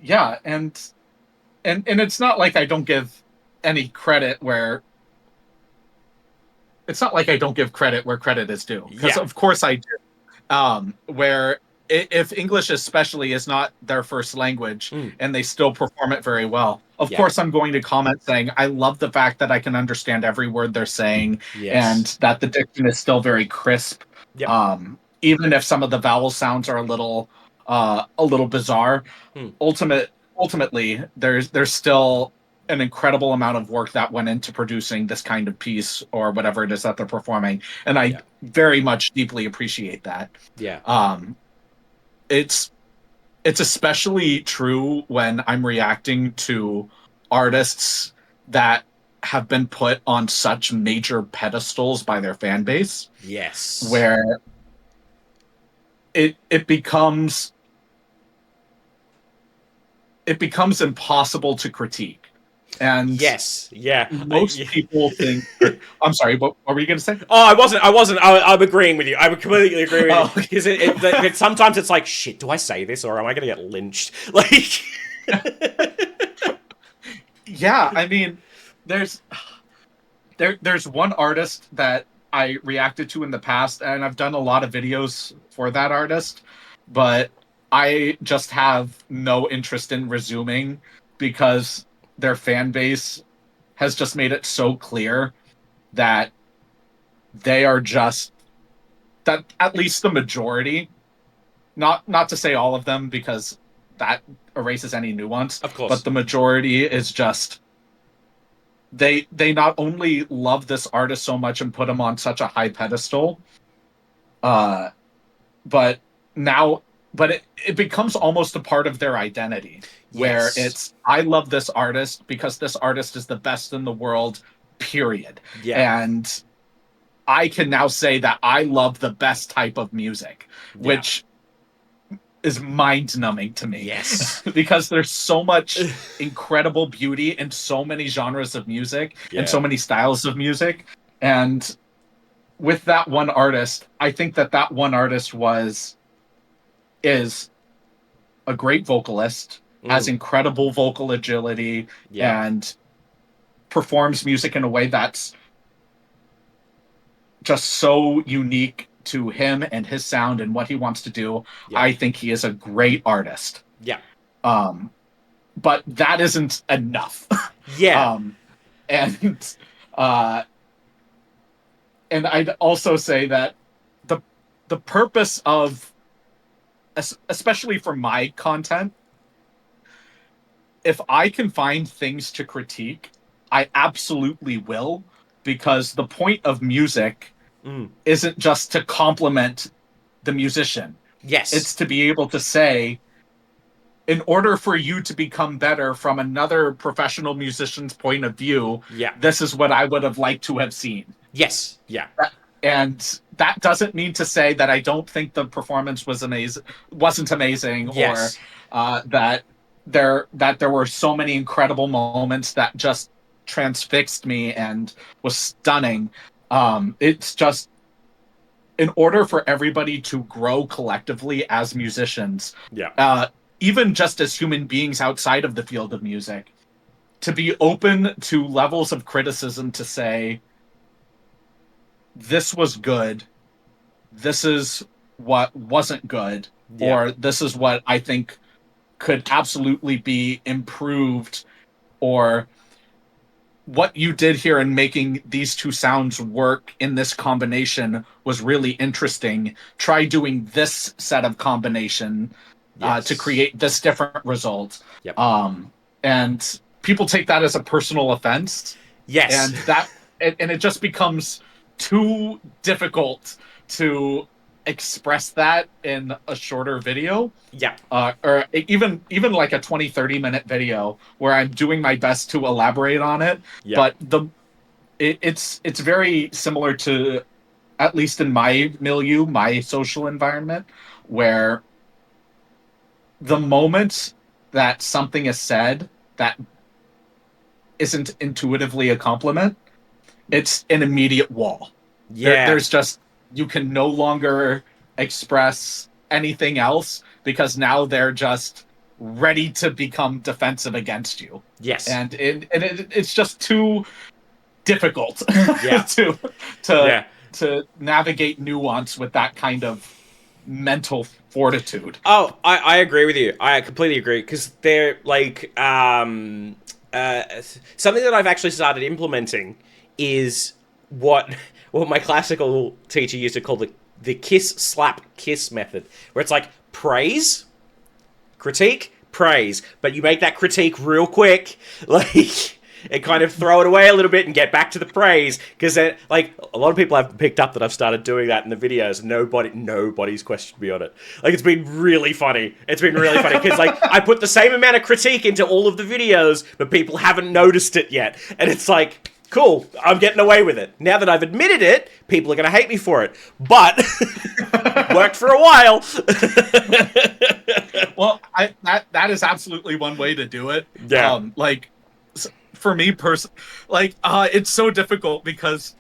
Yeah. And it's not like I don't give any credit where it's not like I don't give credit where credit is due, because Yeah. of course I do. Where if English especially is not their first language Mm, and they still perform it very well, of yeah. course I'm going to comment saying I love the fact that I can understand every word they're saying and Yes. that the diction is still very crisp. Yep. Even if some of the vowel sounds are a little bizarre, Mm, ultimately there's still an incredible amount of work that went into producing this kind of piece or whatever it is that they're performing, and I yeah. very much deeply appreciate that. Yeah. um it's it's especially true when I'm reacting to artists that have been put on such major pedestals by their fan base, Yes. where it becomes impossible to critique. And Yes. Yeah. most Yeah. people think, I'm sorry, what were you going to say? Oh, I wasn't. I wasn't. I'm agreeing with you. I would completely agree with you, Oh, because sometimes it's like, shit. Do I say this, or am I going to get lynched? Like, yeah. I mean, there's there's one artist that I reacted to in the past, and I've done a lot of videos for that artist, but I just have no interest in resuming because their fan base has just made it so clear that they are just that at least the majority, not to say all of them because that erases any nuance, of but course. the majority is just they not only love this artist so much and put him on such a high pedestal, uh but now it becomes almost a part of their identity, where Yes. it's I love this artist because this artist is the best in the world, period. Yeah. And I can now say that I love the best type of music, Yeah. which is mind numbing to me Yes. because there's so much incredible beauty in so many genres of music and so Yeah. many styles of music. And with that one artist, I think that that one artist is a great vocalist, has Mm, incredible vocal agility, yeah. and performs music in a way that's just so unique to him and his sound and what he wants to do. Yeah. I think he is a great artist. Yeah. But that isn't enough. Yeah. um, and uh, and I'd also say that the the purpose of, especially for my content, if I can find things to critique, I absolutely will, because the point of music Mm. isn't just to compliment the musician. It's Yes. to be able to say, in order for you to become better from another professional musician's point of view, Yeah. this is what I would have liked to have seen. Yes. Yeah. And that doesn't mean to say that I don't think the performance wasn't amazing, or Yes. that there were so many incredible moments that just transfixed me and was stunning. It's just, in order for everybody to grow collectively as musicians, Yeah. even just as human beings outside of the field of music, to be open to levels of criticism, to say, this was good, this is what wasn't good, Yeah. or this is what I think could absolutely be improved, or what you did here in making these two sounds work in this combination was really interesting. Try doing this set of combination to Yes. create this different result. Yep. And people take that as a personal offense, Yes. and it just becomes too difficult to express that in a shorter video, Yeah. or even like a 20-30 minute video where I'm doing my best to elaborate on it. Yep. But it's very similar to, at least in my milieu, my social environment, where the moment that something is said that isn't intuitively a compliment, it's an immediate wall. Yeah. There's just, you can no longer express anything else, because now they're just ready to become defensive against you, Yes. and it's just too difficult Yeah. to to Yeah. to navigate nuance with that kind of mental fortitude. Oh, I agree with you. I completely agree, because they're like something that I've actually started implementing is what what my classical teacher used to call the kiss slap kiss method, where it's like praise, critique, praise, but you make that critique real quick, like, and kind of throw it away a little bit and get back to the praise, because like, a lot of people have picked up that I've started doing that in the videos. Nobody's questioned me on it. Like, it's been really funny. It's been really funny, because like, I put the same amount of critique into all of the videos, but people haven't noticed it yet, and it's like, cool, I'm getting away with it. Now that I've admitted it, people are going to hate me for it. But worked for a while. Well, that is absolutely one way to do it. Yeah. Like, for me like, it's so difficult, because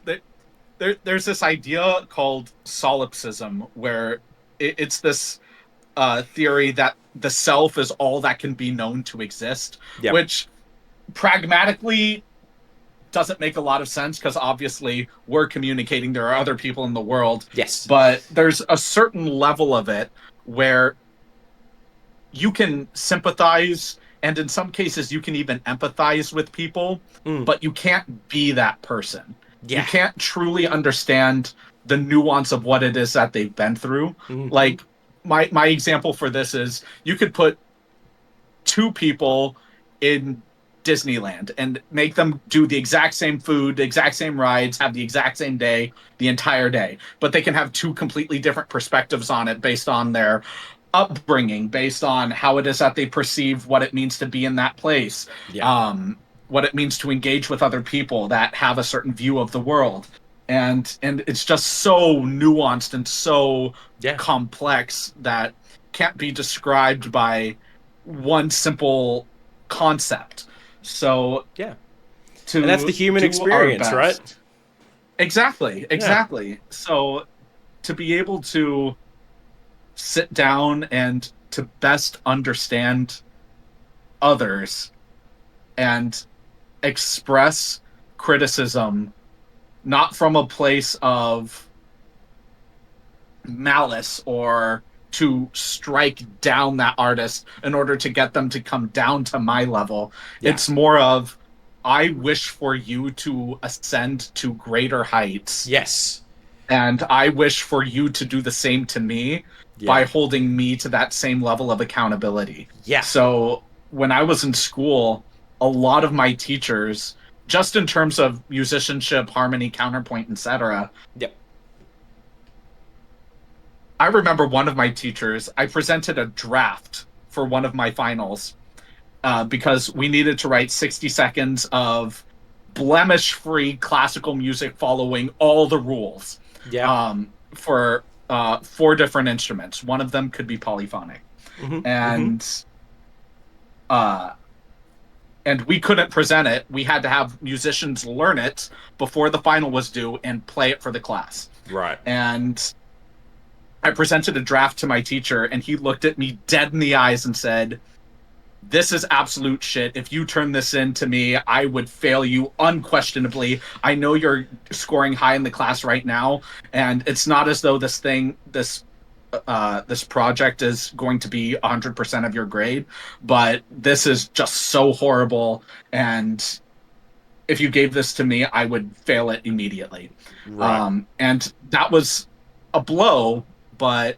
there's this idea called solipsism, where it's this theory that the self is all that can be known to exist, Yep. which pragmatically doesn't make a lot of sense, because obviously we're communicating, there are other people in the world. Yes. But there's a certain level of it where you can sympathize, and in some cases you can even empathize with people, but you can't be that person. Yeah. You can't truly understand the nuance of what it is that they've been through. Like, my example for this is, you could put two people in Disneyland and make them do the exact same food, the exact same rides, have the exact same day, the entire day. But they can have two completely different perspectives on it, based on their upbringing, based on how it is that they perceive what it means to be in that place, Yeah. what it means to engage with other people that have a certain view of the world. And it's just so nuanced and so Yeah. complex that can't be described by one simple concept. So, Yeah. And that's the to human do our experience, right? best. Exactly, Yeah. exactly. So, to be able to sit down and to best understand others and express criticism, not from a place of malice or to strike down that artist in order to get them to come down to my level. Yeah. It's more of, I wish for you to ascend to greater heights. Yes. And I wish for you to do the same to me by holding me to that same level of accountability. Yeah. So when I was in school, a lot of my teachers, just in terms of musicianship, harmony, counterpoint, etc. Yep. I remember one of my teachers, I presented a draft for one of my finals because we needed to write 60 seconds of blemish-free classical music following all the rules. Yeah. For 4 different instruments. One of them could be polyphonic. And we couldn't present it. We had to have musicians learn it before the final was due and play it for the class. Right. And I presented a draft to my teacher, and he looked at me dead in the eyes and said, "This is absolute shit. If you turn this in to me, I would fail you unquestionably. I know you're scoring high in the class right now, and it's not as though this project is going to be 100% of your grade, but this is just so horrible, and if you gave this to me, I would fail it immediately." Right. And that was a blow, but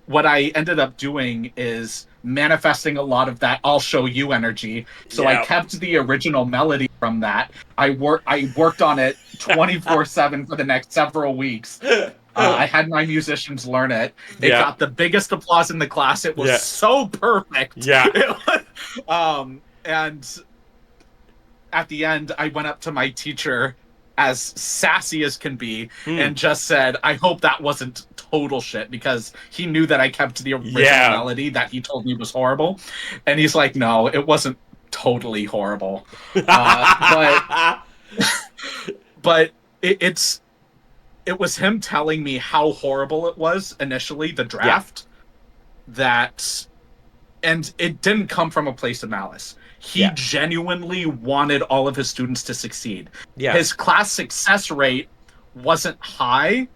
what I ended up doing is manifesting a lot of that "I'll show you" energy. So I kept the original melody from that. I worked on it 24/7 for the next several weeks. I had my musicians learn it. It got the biggest applause in the class. It was so perfect. Yeah. And at the end, I went up to my teacher, as sassy as can be, and just said, "I hope that wasn't total shit," because he knew that I kept the original melody that he told me was horrible. And he's like, "No, it wasn't totally horrible." But it was him telling me how horrible it was initially, the draft, and it didn't come from a place of malice. He genuinely wanted all of his students to succeed. His class success rate wasn't high.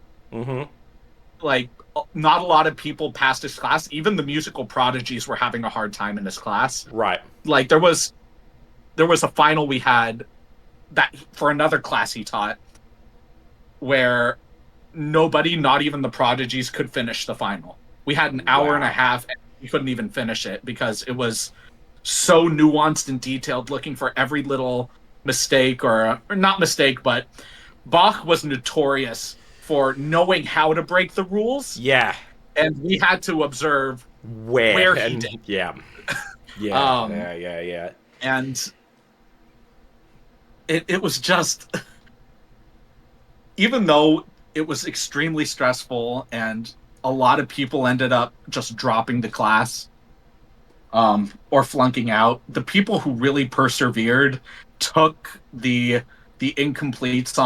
Like, not a lot of people passed his class. Even the musical prodigies were having a hard time in his class. Right. Like, there was a final we had that for another class he taught where nobody, not even the prodigies, could finish the final. We had an hour and a half, and we couldn't even finish it because it was so nuanced and detailed, looking for every little mistake, or not mistake, but Bach was notorious for knowing how to break the rules. Yeah. And we had to observe where he did. Yeah. And it was just, even though it was extremely stressful and a lot of people ended up just dropping the class, or flunking out, the people who really persevered took the incompletes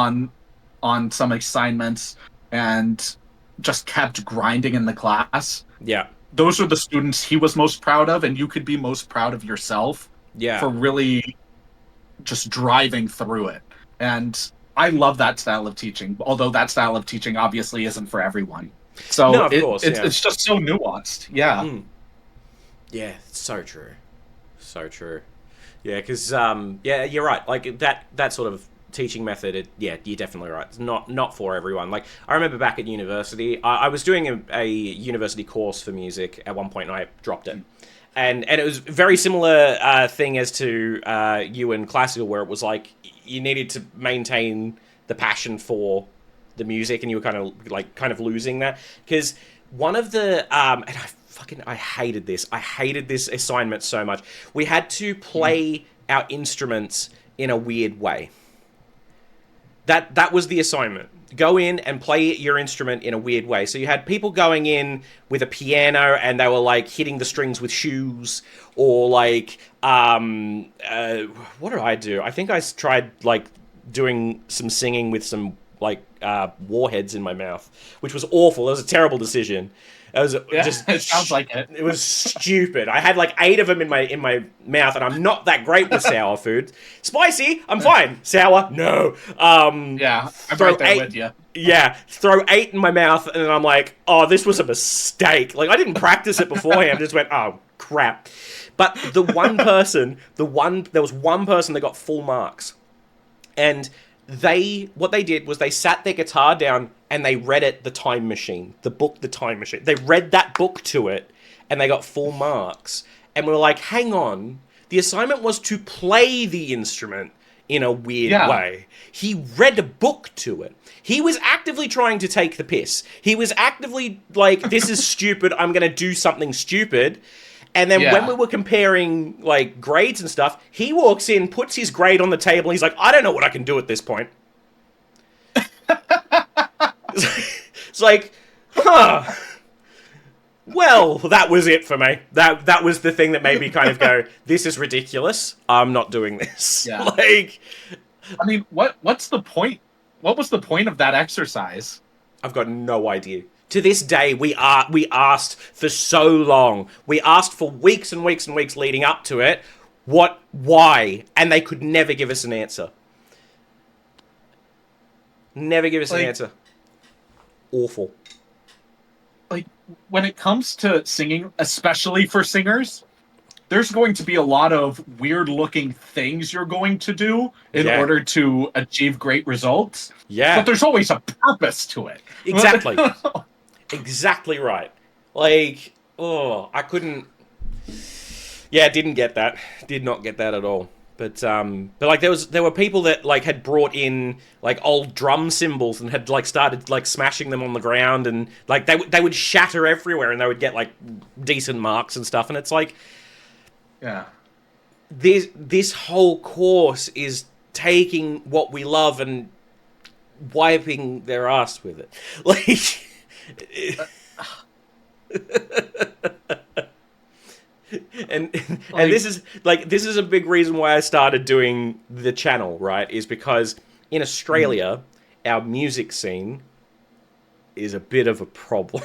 on some assignments and just kept grinding in the class. Yeah. Those are the students he was most proud of, and you could be most proud of yourself for really just driving through it. And I love that style of teaching, although that style of teaching obviously isn't for everyone. So no, of course, it's just so nuanced. Yeah. Yeah, so true. So true. Yeah, because, you're right. Like, that sort of teaching method, you're definitely right. It's not for everyone. Like, I remember back at university, I was doing a university course for music at one point, and I dropped it. And it was a very similar thing as to you in classical, where it was like, you needed to maintain the passion for the music, and you were kind of losing that. Because one of the, and I hated this. I hated this assignment so much. We had to play our instruments in a weird way. That was the assignment. Go in and play your instrument in a weird way. So you had people going in with a piano and they were like hitting the strings with shoes, or like, what did I do? I think I tried like doing some singing with some like warheads in my mouth, which was awful. It was a terrible decision. It was just. It sounds like it. It was stupid. I had like 8 of them in my mouth, and I'm not that great with sour food. Spicy, I'm fine. Sour, no. I'm right there with you. Yeah, throw 8 in my mouth, and then I'm like, oh, this was a mistake. Like, I didn't practice it beforehand. I just went, oh, crap. But there was one person that got full marks. And what they did was they sat their guitar down and they read it, The Time Machine, the book, The Time Machine. They read that book to it, and they got full marks. And we were like, hang on, the assignment was to play the instrument in a weird way. He read a book to it. He was actively trying to take the piss. He was actively like, this is stupid, I'm going to do something stupid. And then when we were comparing like grades and stuff, he walks in, puts his grade on the table, and he's like, I don't know what I can do at this point. It's like, huh. Well, that was it for me. That was the thing that made me kind of go, this is ridiculous. I'm not doing this. Yeah. Like, I mean, what's the point? What was the point of that exercise? I've got no idea. To this day, we asked for so long. We asked for weeks and weeks and weeks leading up to it. Why? And they could never give us an answer. Never give us an answer. Awful. Like, when it comes to singing, especially for singers, there's going to be a lot of weird-looking things you're going to do in order to achieve great results. Yeah. But there's always a purpose to it. Exactly. Exactly right. Like, oh, I couldn't... Yeah, didn't get that. Did not get that at all. But like there were people that like had brought in like old drum cymbals and had like started like smashing them on the ground, and like they would shatter everywhere, and they would get like decent marks and stuff. And it's like, yeah, this whole course is taking what we love and wiping their ass with it. Like, and this is a big reason why I started doing the channel, right? Is because in Australia, our music scene is a bit of a problem.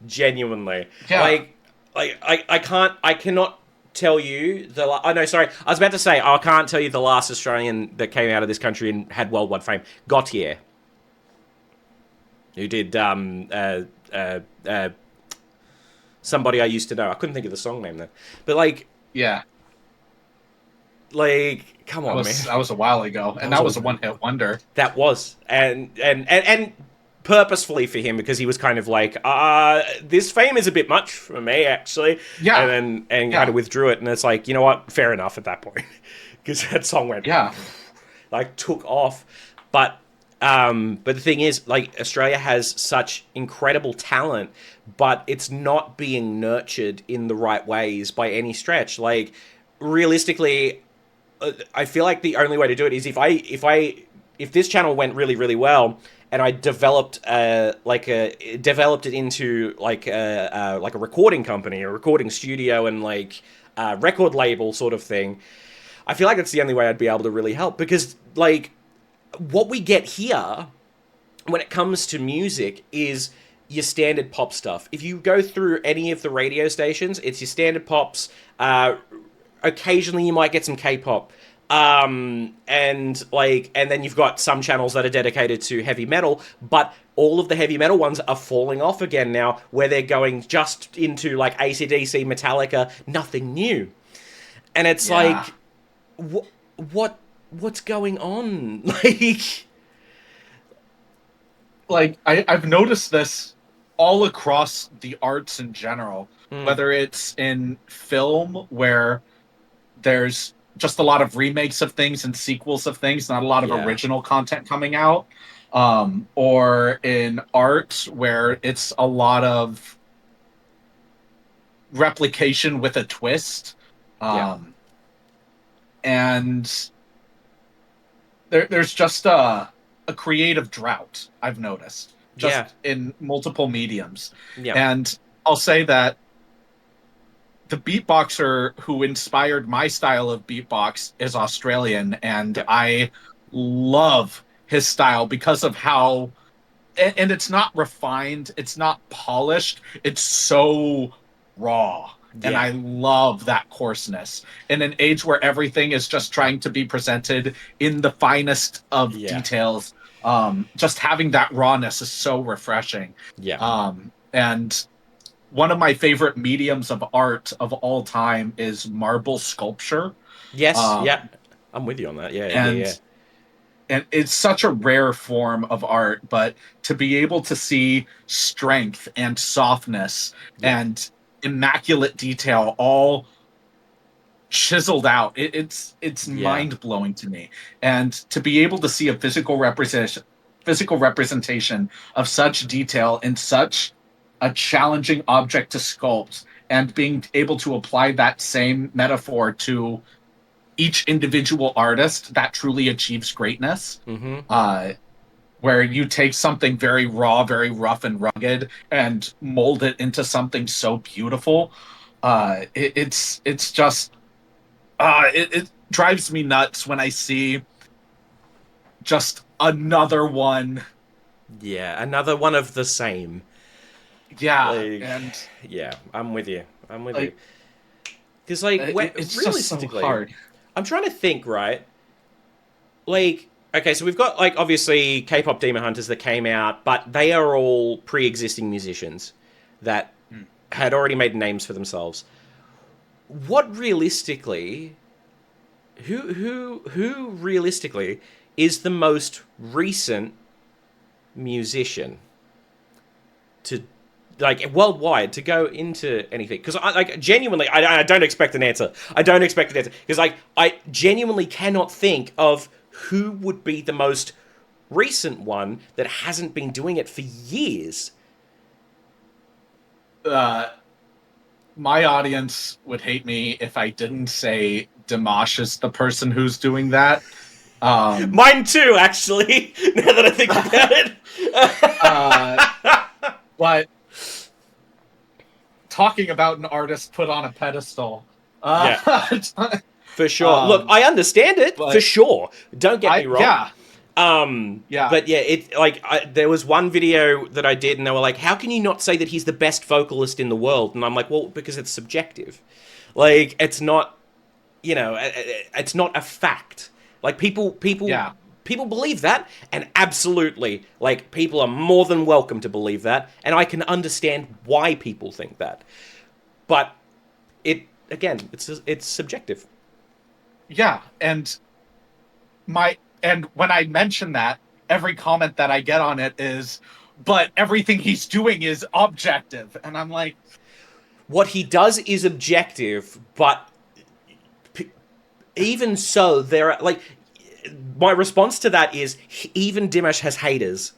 Genuinely. Yeah. I cannot tell you I was about to say I can't tell you the last Australian that came out of this country and had worldwide fame. Gautier, who did Somebody I Used to Know. I couldn't think of the song name then. But like, yeah, like, come on, man. That was a while ago, and that was a one-hit wonder. That was, and purposefully for him, because he was kind of like, this fame is a bit much for me, actually. Yeah. And then kind of withdrew it, and it's like, you know what? Fair enough at that point, because that song went, like, took off. But the thing is, like, Australia has such incredible talent, but it's not being nurtured in the right ways by any stretch. Like, realistically, I feel like the only way to do it is if this channel went really, really well, and I developed it into like a recording company, a recording studio, and like a record label sort of thing. I feel like that's the only way I'd be able to really help, because like what we get here when it comes to music is your standard pop stuff. If you go through any of the radio stations, it's your standard pops. Occasionally you might get some K-pop. And then you've got some channels that are dedicated to heavy metal, but all of the heavy metal ones are falling off again now, where they're going just into like AC/DC, Metallica, nothing new. And it's like, what's going on? Like I've noticed this all across the arts in general, whether it's in film, where there's just a lot of remakes of things and sequels of things, not a lot of original content coming out, or in art, where it's a lot of replication with a twist. And there's just a creative drought, I've noticed, just in multiple mediums. And I'll say that the beatboxer who inspired my style of beatbox is Australian, and I love his style because of how, and it's not refined, it's not polished, it's so raw. And I love that coarseness in an age where everything is just trying to be presented in the finest of details. Just having that rawness is so refreshing. Yeah. And one of my favorite mediums of art of all time is marble sculpture. Yes. Yeah. Um, I'm with you on that. Yeah. Yeah. and Yeah. and it's such a rare form of art, but to be able to see strength and softness Yeah. and immaculate detail all chiseled out, it's Yeah. mind blowing to me. And to be able to see a physical representation of such detail in such a challenging object to sculpt, and being able to apply that same metaphor to each individual artist that truly achieves greatness. Mm-hmm. uh where you take something very raw, very rough and rugged, and mold it into something so beautiful. It's just it drives me nuts when I see just another one. Yeah. Another one of the same. Yeah, Like, and yeah. I'm with you. I'm with you. like Because, like, it's just so realistically, hard. I'm trying to think, right? Like, okay, so we've got, like, obviously K-pop Demon Hunters that came out, but they are all pre-existing musicians that Mm. had already made names for themselves. What realistically, who realistically is the most recent musician to, like, worldwide, to go into anything? Because I, like, genuinely, I don't expect an answer. I don't expect an answer because, like, I genuinely cannot think of who would be the most recent one that hasn't been doing it for years. uh my audience would hate me if I didn't say Dimash is the person who's doing that. um Mine too, actually. Now that I think about uh it. but talking about an artist put on a pedestal. Yeah, Uh, for sure. Look, um, I understand it for but sure. Don't get me wrong. yeah, yeah, But yeah, there was one video that I did, and they were like, "How can you not say that he's the best vocalist in the world?" And I'm like, "Well, because it's subjective. Like, it's not, it's not a fact. Like, yeah, people believe that, and absolutely, like, people are more than welcome to believe that, and I can understand why people think that. But it again, it's subjective. yeah. And when I mention that, every comment that I get on it is, "But everything he's doing is objective," and I'm like, What he does is objective, but even so, there are, like, my response to that is, even Dimash has haters.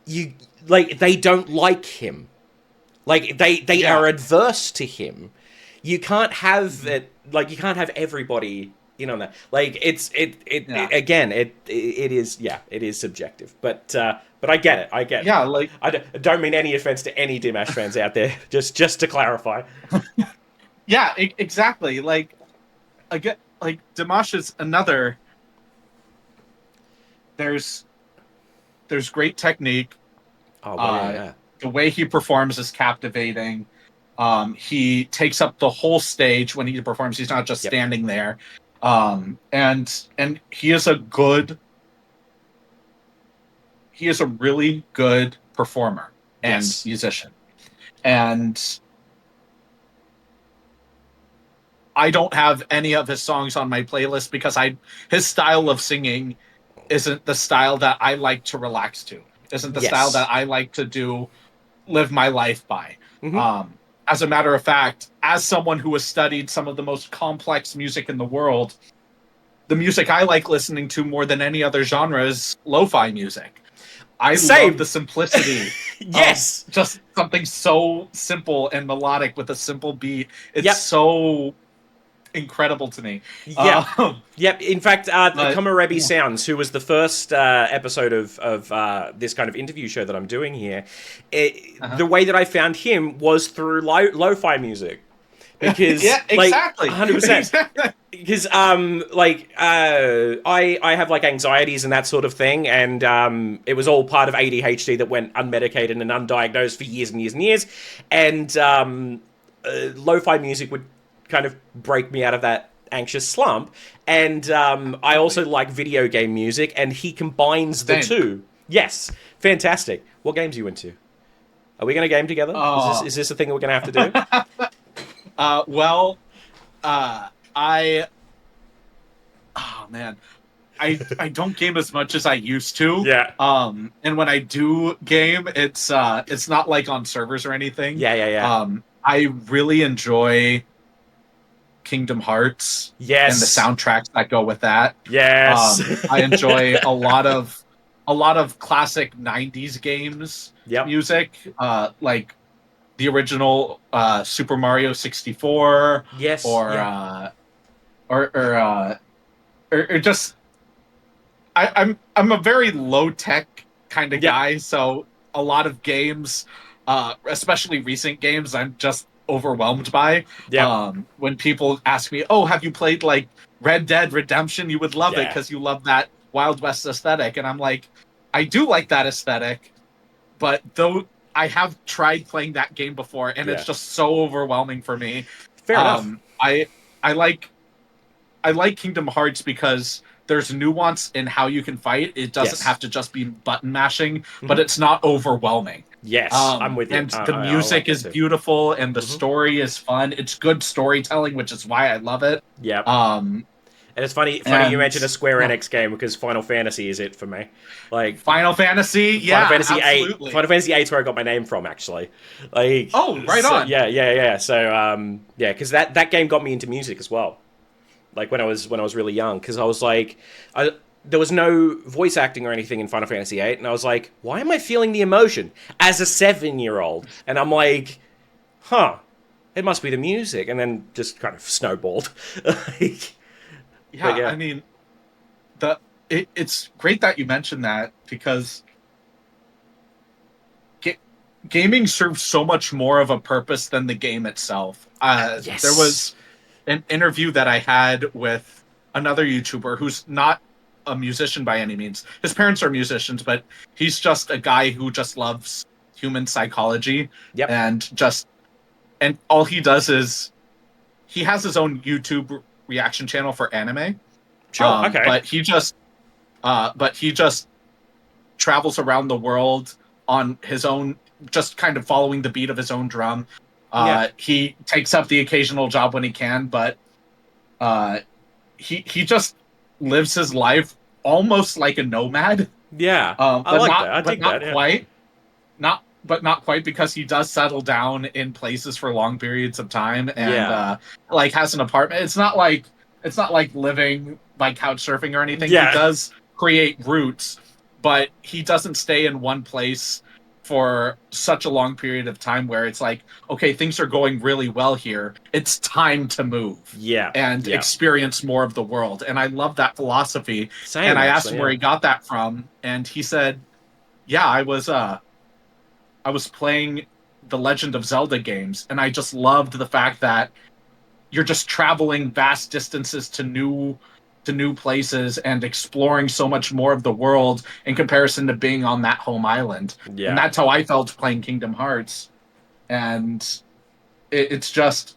You, like, they don't like him. Like, they yeah, are adverse to him. You can't have it. Like, you can't have everybody in on that. Like, yeah, again, it is, yeah, it is subjective. But I get it. I get it. yeah. Like, I don't mean any offense to any Dimash fans out there. Just to clarify. yeah, exactly. Like, again, like Dimash is another. There's great technique. Oh well, Uh, yeah. the way he performs is captivating. He takes up the whole stage when he performs. He's not just Yep. standing there. And he is a good. He is a really good performer and Yes. musician. And I don't have any of his songs on my playlist because I his style of singing isn't the style that I like to relax to. Isn't the style Yes. that I like to live my life by. Mm-hmm. Um, as a matter of fact, as someone who has studied some of the most complex music in the world, the music I like listening to more than any other genre is lo-fi music. I love the Same. simplicity of Yes. just something so simple and melodic with a simple beat. It's Yep. so incredible to me. Yep. Um, Yep. In fact, but Komarebi yeah. Sounds, who was the first episode of this kind of interview show that I'm doing here, Uh-huh. the way that I found him was through lo-fi music, because, Yeah, like, exactly. 100%. Exactly. Because I have, like, anxieties and that sort of thing, and it was all part of ADHD that went unmedicated and undiagnosed for years and years and years, and lo-fi music would kind of break me out of that anxious slump. And I also like video game music, and he combines the Same. two. Yes, fantastic. What games are you into? Are we going to game together? Oh. Is this a thing we're going to have to do? Well, I oh man, I don't game as much as I used to. Yeah. And when I do game, it's not like on servers or anything. Yeah, yeah, yeah. I really enjoy Kingdom Hearts and the Yes. soundtracks that go with that. Yes. I enjoy a lot of classic '90s games Yep. music, like the original Super Mario 64, Yes. or Yeah. or or, uh, or just I'm a very low tech kind of Yep. guy, so a lot of games, especially recent games, I'm just overwhelmed by. Yep. When people ask me, "Oh, have you played like Red Dead Redemption? You would love it Yeah. because you love that Wild West aesthetic," and I'm like, I do like that aesthetic, but though I have tried playing that game before, and it's Yeah. just so overwhelming for me. Fair enough. I like Kingdom Hearts because there's nuance in how you can fight. It doesn't have Yes. to just be button mashing, but Hmm. it's not overwhelming. Yes, I'm with you. And the I like music that is too. beautiful, and the Hmm. story is fun. It's good storytelling, which is why I love it. Yep. Um, And it's funny you and mentioned a Square yeah, Enix game because Final Fantasy is it for me. Like Final Fantasy, Final yeah, Fantasy VIII. absolutely. Final Fantasy VIII is where I got my name from, actually. Like, Oh, right so, on. yeah, yeah, yeah. So, yeah, because that game got me into music as well. Like when I was really young, because I was like, there was no voice acting or anything in Final Fantasy VIII, and I was like, why am I feeling the emotion as a 7 year old? And I'm like, huh, it must be the music, and then just kind of snowballed. Like, but Yeah, yeah, I mean, the it's great that you mentioned that because ga- gaming serves so much more of a purpose than the game itself. There yes, was an interview that I had with another YouTuber who's not a musician by any means. His parents are musicians, but he's just a guy who just loves human psychology, yep, and just and all he does is he has his own YouTube reaction channel for anime. sure, okay, But he just travels around the world on his own, just kind of following the beat of his own drum. yeah, He takes up the occasional job when he can, but uh, he just lives his life almost like a nomad, yeah. I but like that. I dig not that. Yeah, quite, not quite, because he does settle down in places for long periods of time, and yeah, like has an apartment. It's not like living by couch surfing or anything. He yeah, does create routes, but he doesn't stay in one place for such a long period of time where it's like, okay, things are going really well here. It's time to move yeah, and yeah. experience more of the world. And I love that philosophy. And Same I asked actually. him where Yeah, he got that from, and he said, "Yeah, I was playing the Legend of Zelda games, and I just loved the fact that you're just traveling vast distances to new places and exploring so much more of the world in comparison to being on that home island." And yeah, that's how I felt playing Kingdom Hearts. And it's just,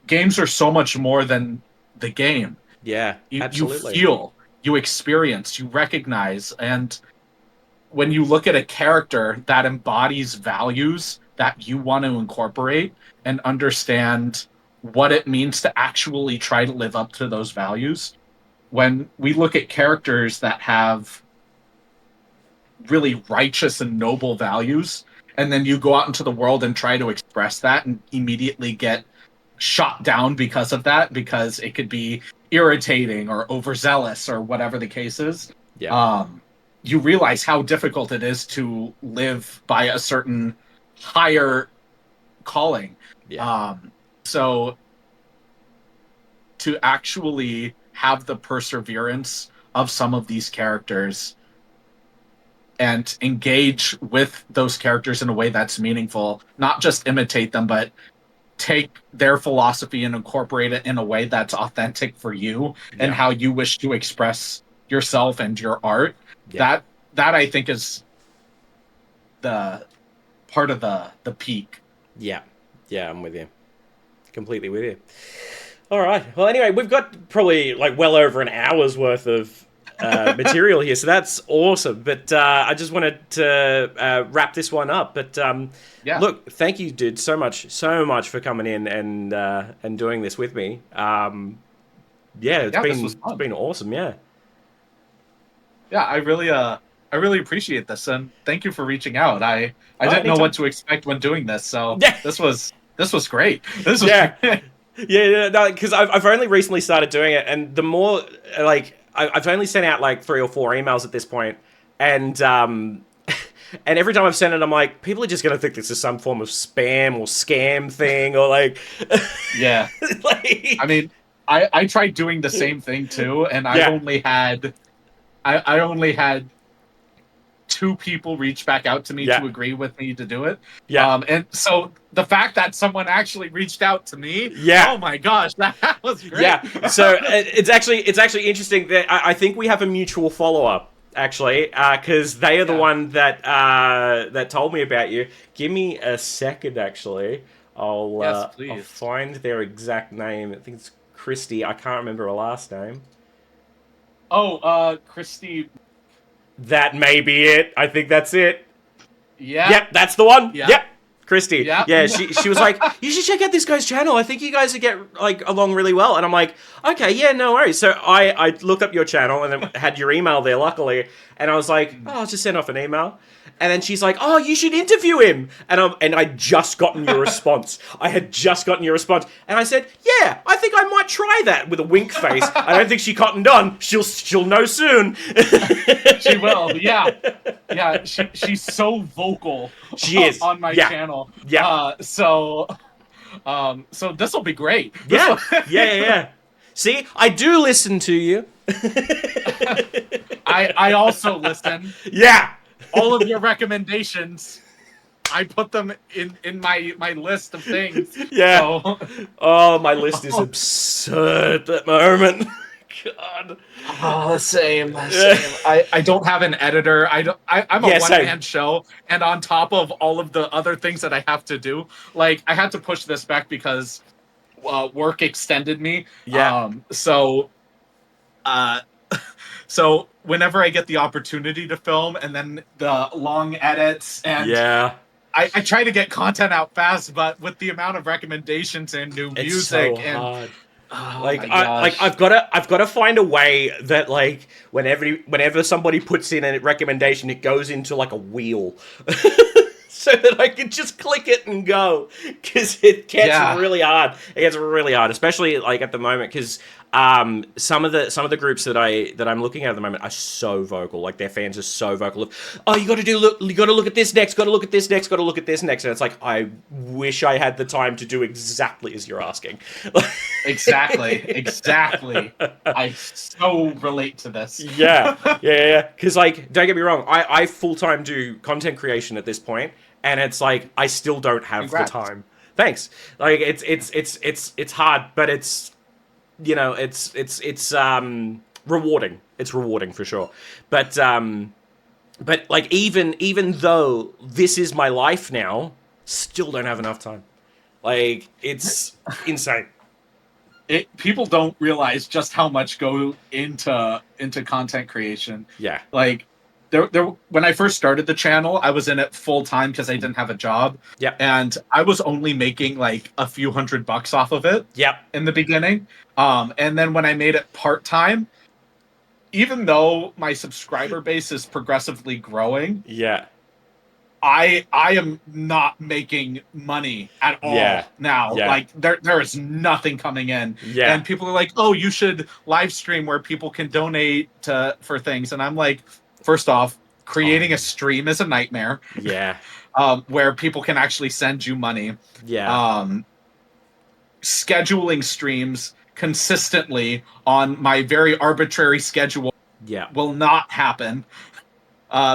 games are so much more than the game. yeah. You Absolutely. feel, you experience, you recognize, and when you look at a character that embodies values that you want to incorporate and understand what it means to actually try to live up to those values, when we look at characters that have really righteous and noble values, and then you go out into the world and try to express that and immediately get shot down because of that, because it could be irritating or overzealous or whatever the case is, Yeah, um, you realize how difficult it is to live by a certain higher calling. yeah, So to actually have the perseverance of some of these characters and engage with those characters in a way that's meaningful, not just imitate them, but take their philosophy and incorporate it in a way that's authentic for you and yeah, how you wish to express yourself and your art. yeah, that that I think is the part of the peak. yeah, yeah. I'm with you. Completely with you. All right. Well, anyway, we've got probably like well over an hour's worth of material here, so that's awesome. But I just wanted to wrap this one up. But Yeah, look, thank you, dude, so much for coming in and doing this with me. Yeah, yeah, this was it's fun. been awesome. Yeah. Yeah, I really appreciate this, and thank you for reaching out. I Oh, didn't know what anytime. to expect when doing this, so Yeah. this was great. This was Yeah. great. Yeah, no, because I've only recently started doing it, and the more like I've only sent out like 3 or 4 emails at this point, and and every time I've sent it, I'm like, people are just gonna think this is some form of spam or scam thing, or like, Yeah, like, I mean, I tried doing the same thing too, and yeah, I only had two people reach back out to me yeah, to agree with me to do it. yeah, And so the fact that someone actually reached out to me, yeah. oh my gosh, that was great. Yeah, so it's actually interesting that I think we have a mutual follower actually, because they are the Yeah. one that that told me about you. Give me a second, actually. Yes, I'll please. find their exact name. I think it's Christy. I can't remember her last name. Oh, Christy. That may be it. I think that's it. Yeah, Yep, that's the one. yeah, Yep. Christy. yeah. Yeah, she was like, you should check out this guy's channel. I think you guys would get like along really well. And I'm like, okay, yeah, no worries. So I looked up your channel and then had your email there, luckily. And I was like, oh, I'll just send off an email. And then she's like, "Oh, you should interview him." And I just gotten your response. I had just gotten your response, and I said, "Yeah, I think I might try that." With a wink face. I don't think she cottoned on. She'll know soon. She will. Yeah, yeah. She's so vocal She is. on my Yeah. channel. Yeah. So this will be great. This Yeah. will. Yeah. Yeah. See, I do listen to you. I also listen. Yeah. All of your recommendations, I put them in my list of things. Yeah. So, Oh, my list is absurd at the moment. God. oh, same. I don't have an editor. I'm a Yeah, one same. man show, and on top of all of the other things that I have to do, like I had to push this back because work extended me. Yeah. Uh, so whenever I get the opportunity to film, and then the long edits, and Yeah. I try to get content out fast, but with the amount of recommendations and new It's music so and hard. oh Like my gosh. I've gotta find a way that like whenever somebody puts in a recommendation, it goes into like a wheel. So that I can just click it and go, because it gets Yeah. really hard. It gets really hard, especially like at the moment, because some of the groups that I'm looking at the moment are so vocal. Like their fans are so vocal of, oh, you got to look at this next, got to look at this next, got to look at this next, and it's like I wish I had the time to do exactly as you're asking. Exactly. I so relate to this. Yeah. Because like, don't get me wrong, I full time do content creation at this point, and it's like I still don't have Congrats. the time. Thanks. Like it's hard, but it's it's rewarding. It's rewarding for sure. But like even though this is my life now, still don't have enough time. Like it's insane. People don't realize just how much go into content creation. Yeah. Like there when I first started the channel, I was in it full time because I didn't have a job. Yep. And I was only making like a few $100 off of it Yep. in the beginning. And then when I made it part time, even though my subscriber base is progressively growing, Yeah. I am not making money at all now. Yeah. Like there is nothing coming in. Yeah. And people are like, "Oh, you should live stream where people can donate for things." And I'm like, first off, creating a stream is a nightmare. Yeah. Where people can actually send you money. Yeah. Scheduling streams consistently on my very arbitrary schedule Yeah. will not happen.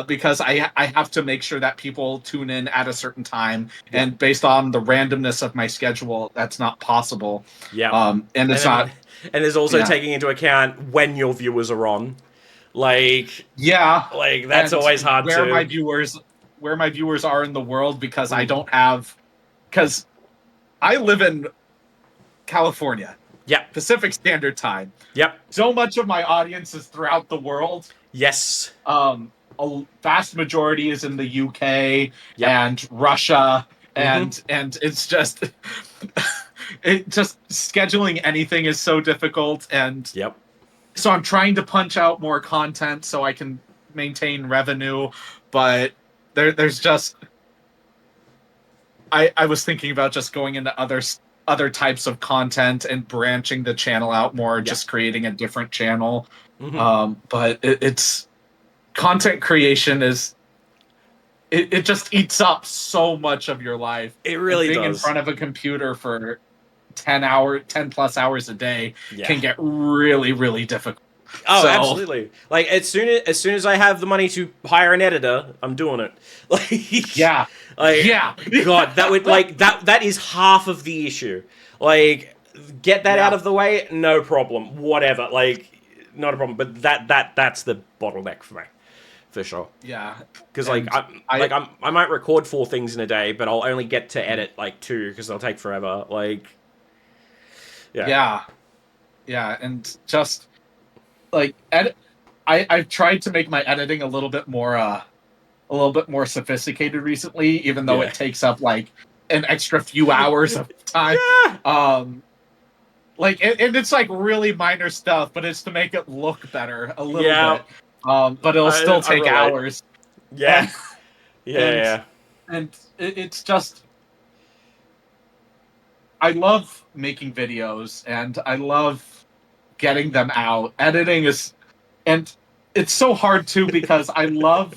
Because I have to make sure that people tune in at a certain time, and based on the randomness of my schedule, that's not possible. Yeah. And it's not. And there's also Yeah. taking into account when your viewers are on. Like Yeah, that's and always hard where to. where my viewers are in the world, because I don't have, because I live in California. Yep. Pacific Standard Time. Yep. So much of my audience is throughout the world. Yes. A vast majority is in the UK Yep. and Russia, Mm-hmm. and it's just it just scheduling anything is so difficult, and Yep. so I'm trying to punch out more content so I can maintain revenue, but there's just I was thinking about just going into other types of content and branching the channel out more, Yeah. just creating a different channel. Mm-hmm. But it's content creation is it just eats up so much of your life. It And really being in does. front of a computer for 10 plus hours a day Yeah. can get really, really difficult. Oh, So absolutely. Like as soon as I have the money to hire an editor, I'm doing it. Like, yeah. like Yeah. God, that would like that is half of the issue. Like, get that out Yeah. of the way, no problem. Whatever. Like, not a problem. But that's the bottleneck for me, for sure. Yeah. Because like And I I might record 4 things in a day, but I'll only get to edit like 2 because they'll take forever. Like, yeah, yeah. Yeah. And just like I've tried to make my editing a little bit more sophisticated recently, even though yeah, it takes up like an extra few hours of time. yeah, Um like and it's like really minor stuff, but it's to make it look better a little yeah. bit. But it'll still I take relate. hours. Yeah, And yeah, and yeah. it's just I love making videos and I love getting them out. Editing is and it's so hard too because I love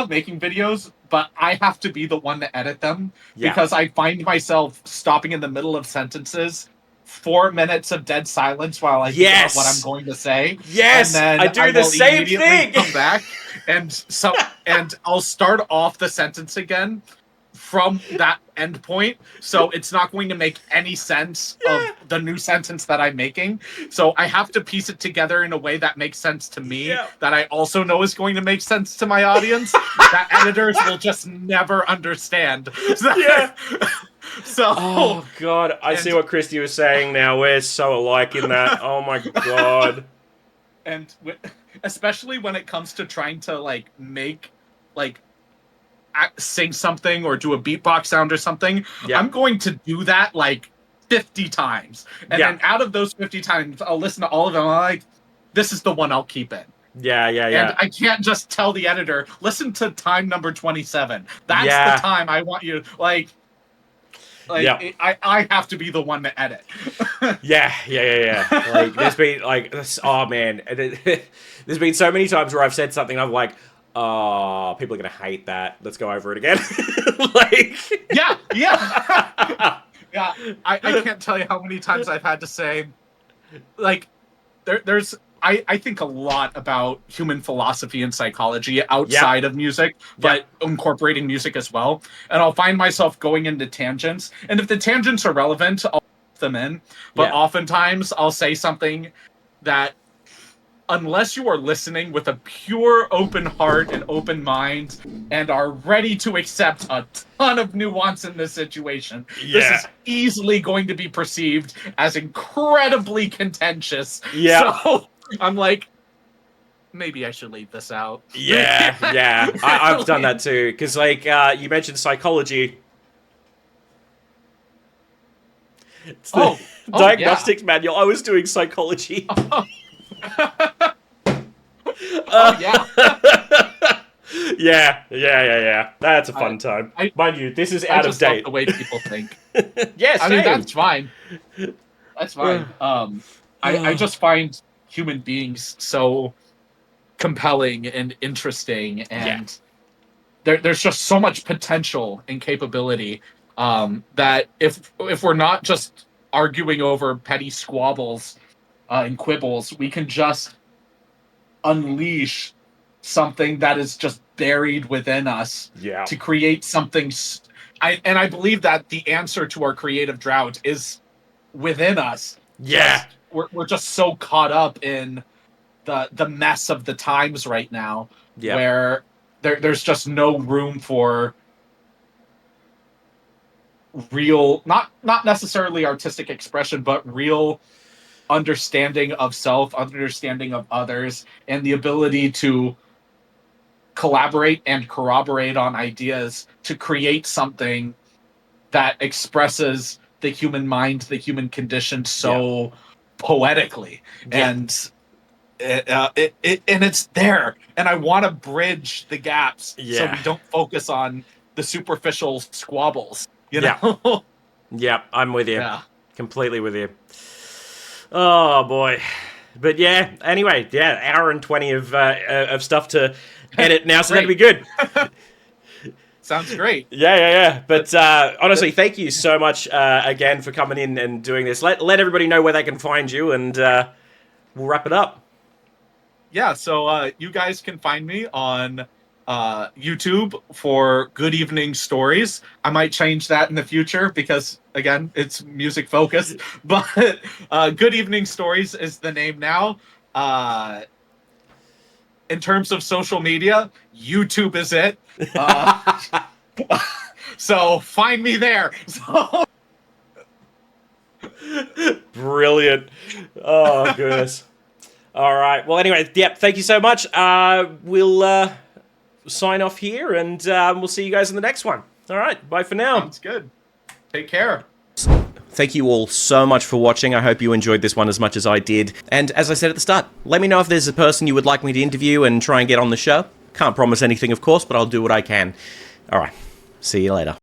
making videos, but I have to be the one to edit them Yeah. because I find myself stopping in the middle of sentences, 4 minutes of dead silence while I think about what I'm Yes, going to say, and yes. I then I do the will same immediately thing. come back and I'll start off the sentence again from that end point, so it's not going to make any sense of Yeah, the new sentence that I'm making. So I have to piece it together in a way that makes sense to me, yeah, that I also know is going to make sense to my audience, that editors will just never understand. yeah. So Oh God, I see and what Christy was saying now. We're so alike in that. Oh my God. and especially when it comes to trying to like make like sing something or do a beatbox sound or something, Yeah, I'm going to do that like 50 times. And yeah, then out of those 50 times, I'll listen to all of them. I'm like, this is the one I'll keep in. yeah, yeah, And yeah, I can't just tell the editor, listen to time number 27. That's the yeah, time I want you. yeah. I have to be the one to edit. Yeah, yeah, yeah, yeah. Like, there's been like, oh man, there's been so many times where I've said something, I'm like, oh, people are gonna hate that. Let's go over it again. Like, Yeah, yeah. Yeah. I can't tell you how many times I've had to say, like, there's I think a lot about human philosophy and psychology yep, outside of music, yep, but incorporating music as well. And I'll find myself going into tangents. And if the tangents are relevant, I'll put them in. But yeah, oftentimes I'll say something that, unless you are listening with a pure open heart and open mind and are ready to accept a ton of nuance in this situation, this yeah, is easily going to be perceived as incredibly contentious. yeah, So I'm like, maybe I should leave this out. yeah, yeah. I've done that too, because like you mentioned psychology. It's the Oh, oh yeah. diagnostics manual. I was doing psychology. Oh yeah. Yeah, yeah, yeah, yeah. That's a I, fun time. I Mind you, this is I out of just love date. the way people think. Yeah, I mean, same. that's fine. That's fine. I just find human beings so compelling and interesting, Yeah, and there's just so much potential and capability, that if we're not just arguing over petty squabbles and quibbles, we can just unleash something that is just buried within us yeah, to create something. I believe that the answer to our creative drought is within us. yeah, Just we're just so caught up in the mess of the times right now, yeah, where there's just no room for real, not necessarily artistic expression, but real understanding of self, understanding of others, and the ability to collaborate and corroborate on ideas to create something that expresses the human mind, the human condition Yeah. so poetically. Yeah. And and it's there. And I want to bridge the gaps so Yeah. we don't focus on the superficial squabbles, you Yeah. know? Yeah, I'm with you. Yeah. Completely with you. Oh boy. But yeah, anyway, yeah, hour and 20 of stuff to edit now, so that'd be good. Sounds great. Yeah. But honestly, thank you so much again for coming in and doing this. Let everybody know where they can find you, and we'll wrap it up. Yeah, so you guys can find me on YouTube for Good Evening Stories. I might change that in the future because, again, it's music focused. But Good Evening Stories is the name now. In terms of social media, YouTube is it. So find me there. So Brilliant. Oh, goodness. All right. Well, anyway, yep, thank you so much. We'll sign off here, and we'll see you guys in the next one. All right. Bye for now. sounds good. Take care. Thank you all so much for watching. I hope you enjoyed this one as much as I did. And as I said at the start, let me know if there's a person you would like me to interview and try and get on the show. Can't promise anything, of course, but I'll do what I can. All right. See you later.